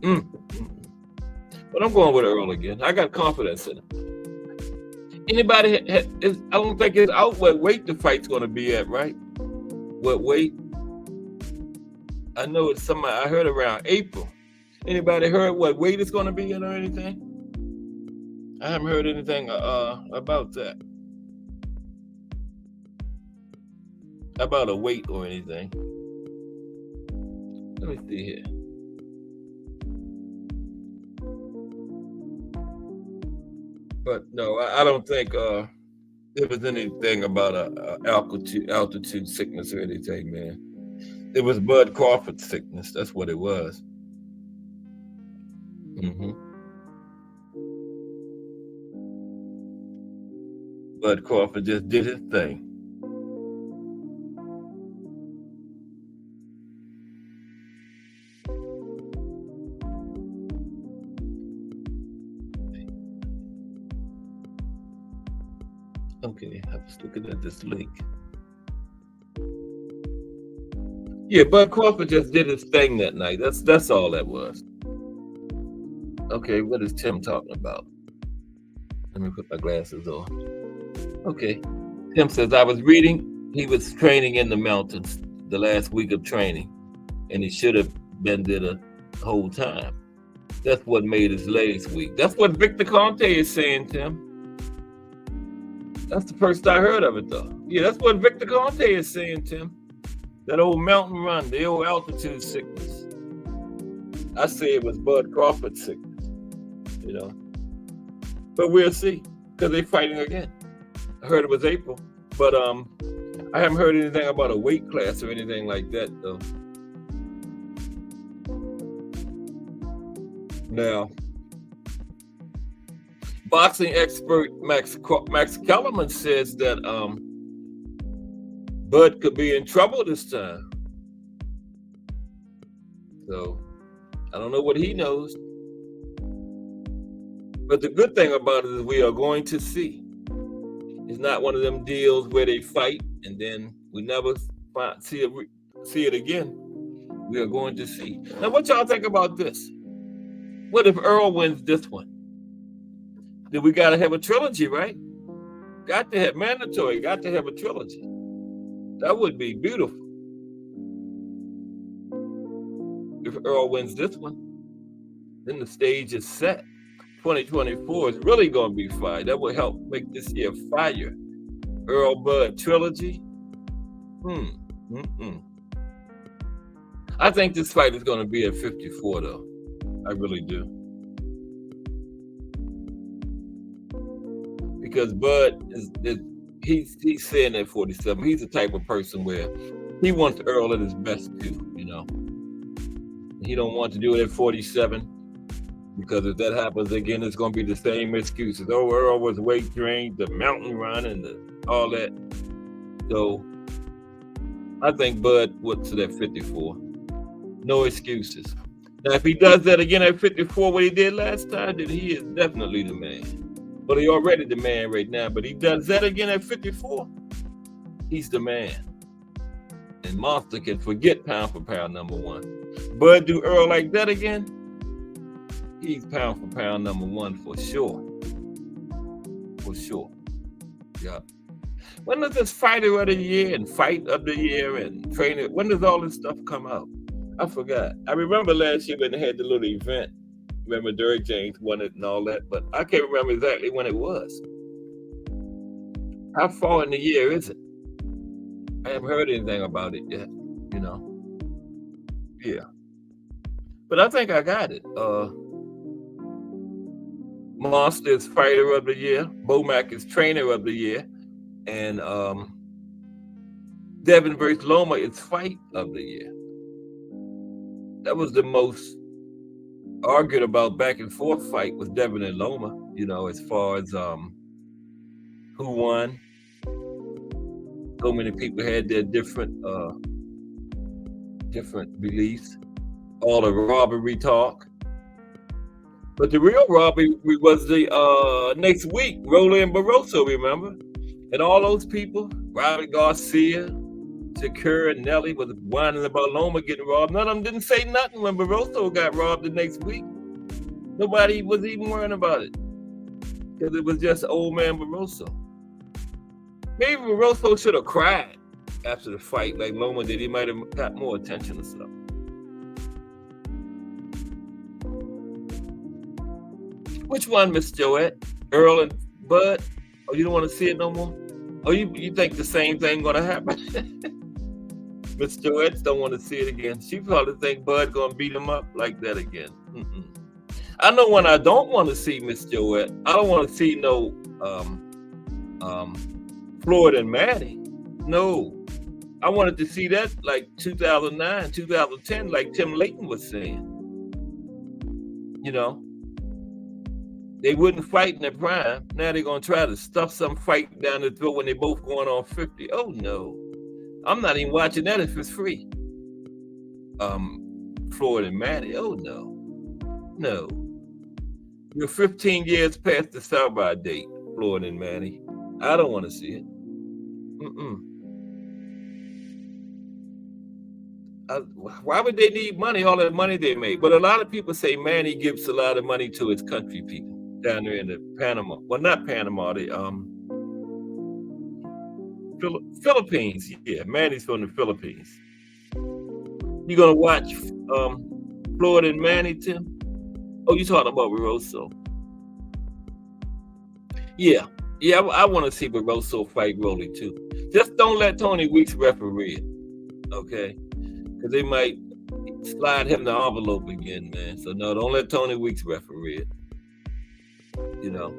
But I'm going with Earl again. I got confidence in him. Anybody, I don't think it's out what weight the fight's going to be at, right? What weight? I know it's somebody, I heard around April. Anybody heard what weight it's going to be in or anything? I haven't heard anything about that. About a weight or anything. Let me see here. But no, I don't think there was anything about a altitude sickness or anything, man. It was Bud Crawford sickness. That's what it was. Bud Crawford just did his thing. Okay, I was looking at this link. Yeah, Bud Crawford just did his thing that night. That's all that was. Okay, what is Tim talking about? Let me put my glasses on. Okay. Tim says, I was reading he was training in the mountains the last week of training, and he should have been there the whole time. That's what made his legs weak. That's what Victor Conte is saying, Tim. That's the first I heard of it, though. Yeah, that's what Victor Conte is saying, Tim. That old mountain run, the old altitude sickness. I say it was Bud Crawford sickness, you know. But we'll see, because they're fighting again. I heard it was April, but I haven't heard anything about a weight class or anything like that, though. Now, boxing expert Max Kellerman says that Bud could be in trouble this time. So, I don't know what he knows. But the good thing about it is we are going to see. It's not one of them deals where they fight and then we never see it again. We are going to see. Now, what y'all think about this? What if Earl wins this one? Then we got to have a trilogy, right? Got to have mandatory. Got to have a trilogy. That would be beautiful. If Earl wins this one, then the stage is set. 2024 is really going to be fire. That will help make this year fire. Earl Bud trilogy. I think this fight is going to be at 54, though. I really do. Because Bud he's saying at 47. He's the type of person where he wants Earl at his best too, you know. He don't want to do it at 47. Because if that happens again, it's going to be the same excuses. Oh, Earl was weight trained, the mountain run, and all that. So, I think Bud went to that 54. No excuses. Now, if he does that again at 54, what he did last time, then he is definitely the man. But he already the man right now. But he does that again at 54, he's the man. And Monster can forget pound for pound number one. Bud do Earl like that again, he's pound for pound number one for sure. For sure. Yeah. When does this fighter of the year and fight of the year and trainer, when does all this stuff come out? I forgot. I remember last year when they had the little event. Remember Derrick James won it and all that, but I can't remember exactly when it was. How far in the year is it? I haven't heard anything about it yet, you know. Yeah. But I think I got it. Monster is fighter of the year. Bomac is trainer of the year. And Devin versus Loma is fight of the year. That was the most argued about back and forth fight with Devin and Loma, you know, as far as who won. So many people had their different beliefs. All the robbery talk. But the real robbery was the next week, Roland Barroso, remember? And all those people, Robert Garcia, Shakur, and Nelly was whining about Loma getting robbed. None of them didn't say nothing when Barroso got robbed the next week. Nobody was even worrying about it. Because it was just old man Barroso. Maybe Barroso should have cried after the fight like Loma did. He might have got more attention or something. Which one, Miss Joette? Earl and Bud? Oh, you don't want to see it no more? Oh, you think the same thing gonna happen? Miss Joette don't want to see it again. She probably think Bud gonna beat him up like that again. I know when I don't want to see Miss Joette, I don't want to see no Floyd and Maddie. No. I wanted to see that like 2009, 2010, like Tim Layton was saying. You know? They wouldn't fight in their prime. Now they're going to try to stuff some fight down the throat when they're both going on 50. Oh, no. I'm not even watching that if it's free. Floyd and Maddie. Oh, no. No. You're 15 years past the sell-by date, Floyd and Maddie. I don't want to see it. Why would they need money? All that money they make. But a lot of people say Manny gives a lot of money to his country people down there in the Panama. Well, not Panama. The Philippines. Yeah, Manny's from the Philippines. You gonna watch Floyd and Manny, Tim? Oh, you talking about Barroso? Yeah, yeah. I want to see Barroso fight Rolly too. Just don't let Tony Weeks referee it, okay? Because they might slide him the envelope again, man. So no, don't let Tony Weeks referee it. You know,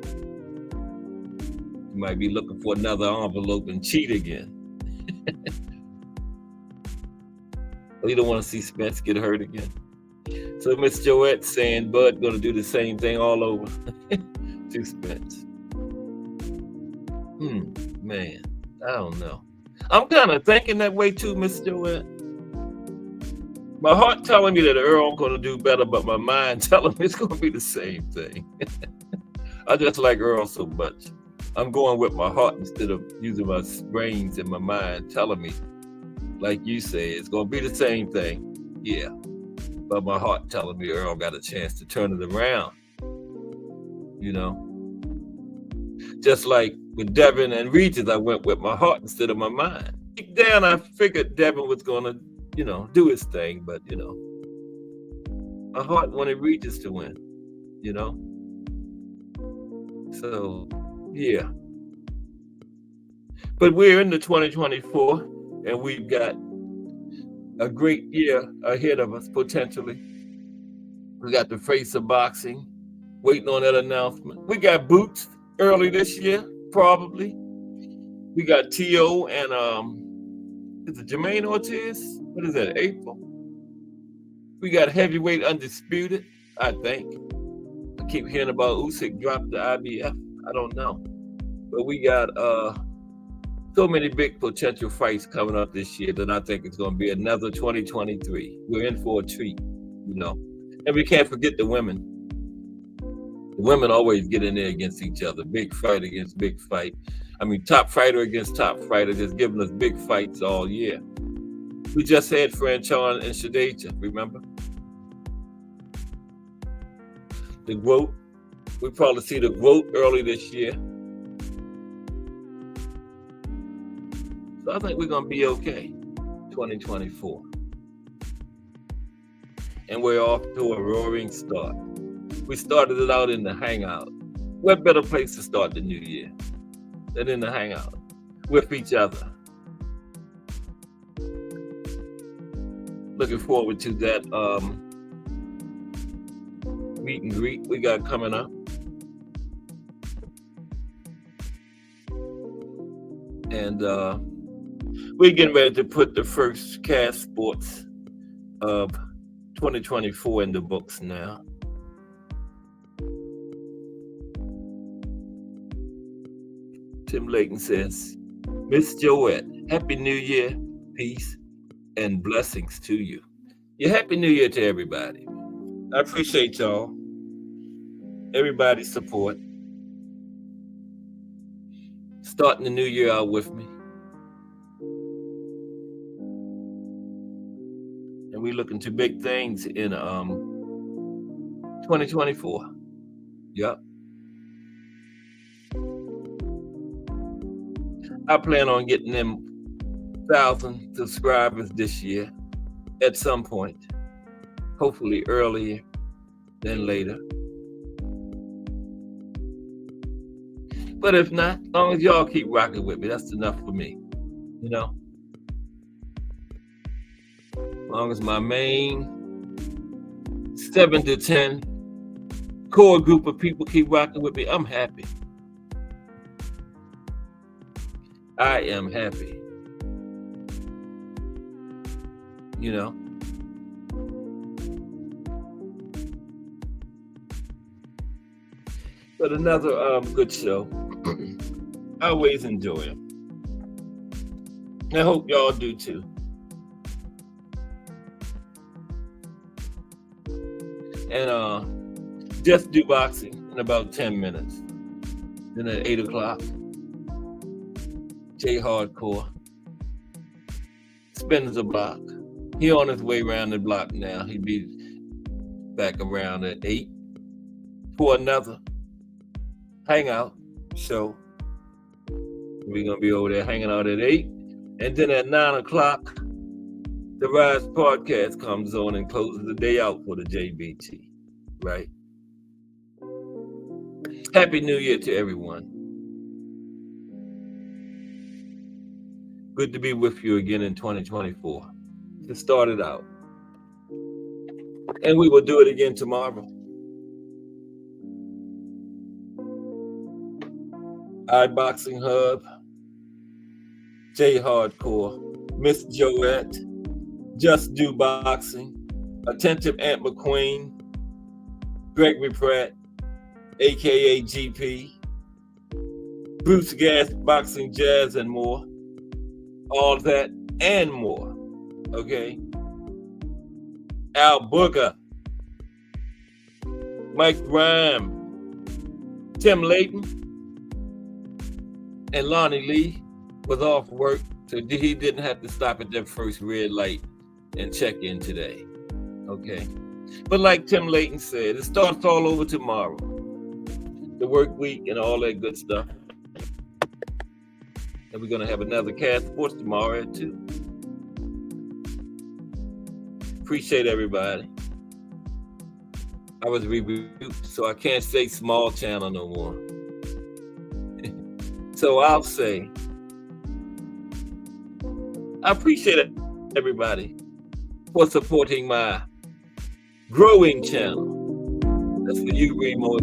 you might be looking for another envelope and cheat again. You don't want to see Spence get hurt again. So Miss Joette saying Bud gonna do the same thing all over to Spence. Man, I don't know. I'm kind of thinking that way too, Miss Joette. My heart telling me that Earl gonna do better, but my mind telling me it's gonna be the same thing. I just like Earl so much. I'm going with my heart instead of using my brains and my mind telling me, like you say, it's gonna be the same thing. Yeah, but my heart telling me Earl got a chance to turn it around. You know, just like with Devin and Regis, I went with my heart instead of my mind. Deep down, I figured Devin was gonna, do his thing, but my heart wanted Regis to win. So yeah. But we're into 2024, and we've got a great year ahead of us, potentially. We got the Face of Boxing, waiting on that announcement. We got Boots early this year, probably. We got T.O. and, is it Jermaine Ortiz? What is that, April? We got Heavyweight Undisputed, I think. I keep hearing about Usyk dropped the IBF. I don't know. But we got so many big potential fights coming up this year that I think it's going to be another 2023. We're in for a treat, And we can't forget the women. The women always get in there against each other. Big fight against big fight. I mean, top fighter against top fighter, just giving us big fights all year. We just had Franchon and Shadeja, remember? The GWOAT. We probably see the GWOAT early this year. So I think we're going to be okay, 2024. And we're off to a roaring start. We started it out in the Hangout. What better place to start the new year than in the Hangout with each other? Looking forward to that meet and greet we got coming up. And we're getting ready to put the first Cast Sports of 2024 in the books now. Tim Layton says, Miss Joette, Happy New Year, peace, and blessings to you. Yeah, Happy New Year to everybody. I appreciate y'all. Everybody's support. Starting the new year out with me. And we're looking to big things in 2024. Yep. I plan on getting them 1,000 subscribers this year at some point. Hopefully earlier than later. But if not, as long as y'all keep rocking with me, that's enough for me. As long as my main 7 to 10 core group of people keep rocking with me, I'm happy. I am happy. But another good show. I always enjoy them. I hope y'all do too. And just do boxing in about 10 minutes. Then at 8 o'clock, J Hardcore. Spins the block. He on his way around the block now. He'll be back around at 8 for another hangout show. We're going to be over there hanging out at 8. And then at 9 o'clock, the Rise podcast comes on and closes the day out for the JBT, right? Happy New Year to everyone. Good to be with you again in 2024. To start it out. And we will do it again tomorrow. iBoxing Hub, J Hardcore, Miss Joette, Just Do Boxing, Attentive Aunt McQueen, Gregory Pratt, aka GP, Bruce Gas, Boxing Jazz, and more. All that and more. Okay. Al Booker, Mike Rhyme, Tim Layton, and Lonnie Lee was off work, so he didn't have to stop at that first red light and check in today. Okay. But like Tim Layton said, it starts all over tomorrow. The work week and all that good stuff. And we're going to have another Cast Sports tomorrow at 2. Appreciate everybody. I was rebuked, so I can't say small channel no more. So I'll say, I appreciate everybody for supporting my growing channel. That's for you, Remo.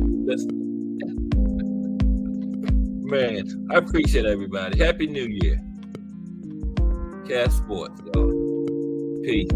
Man, I appreciate everybody. Happy New Year. Cast Sports, y'all. Peace.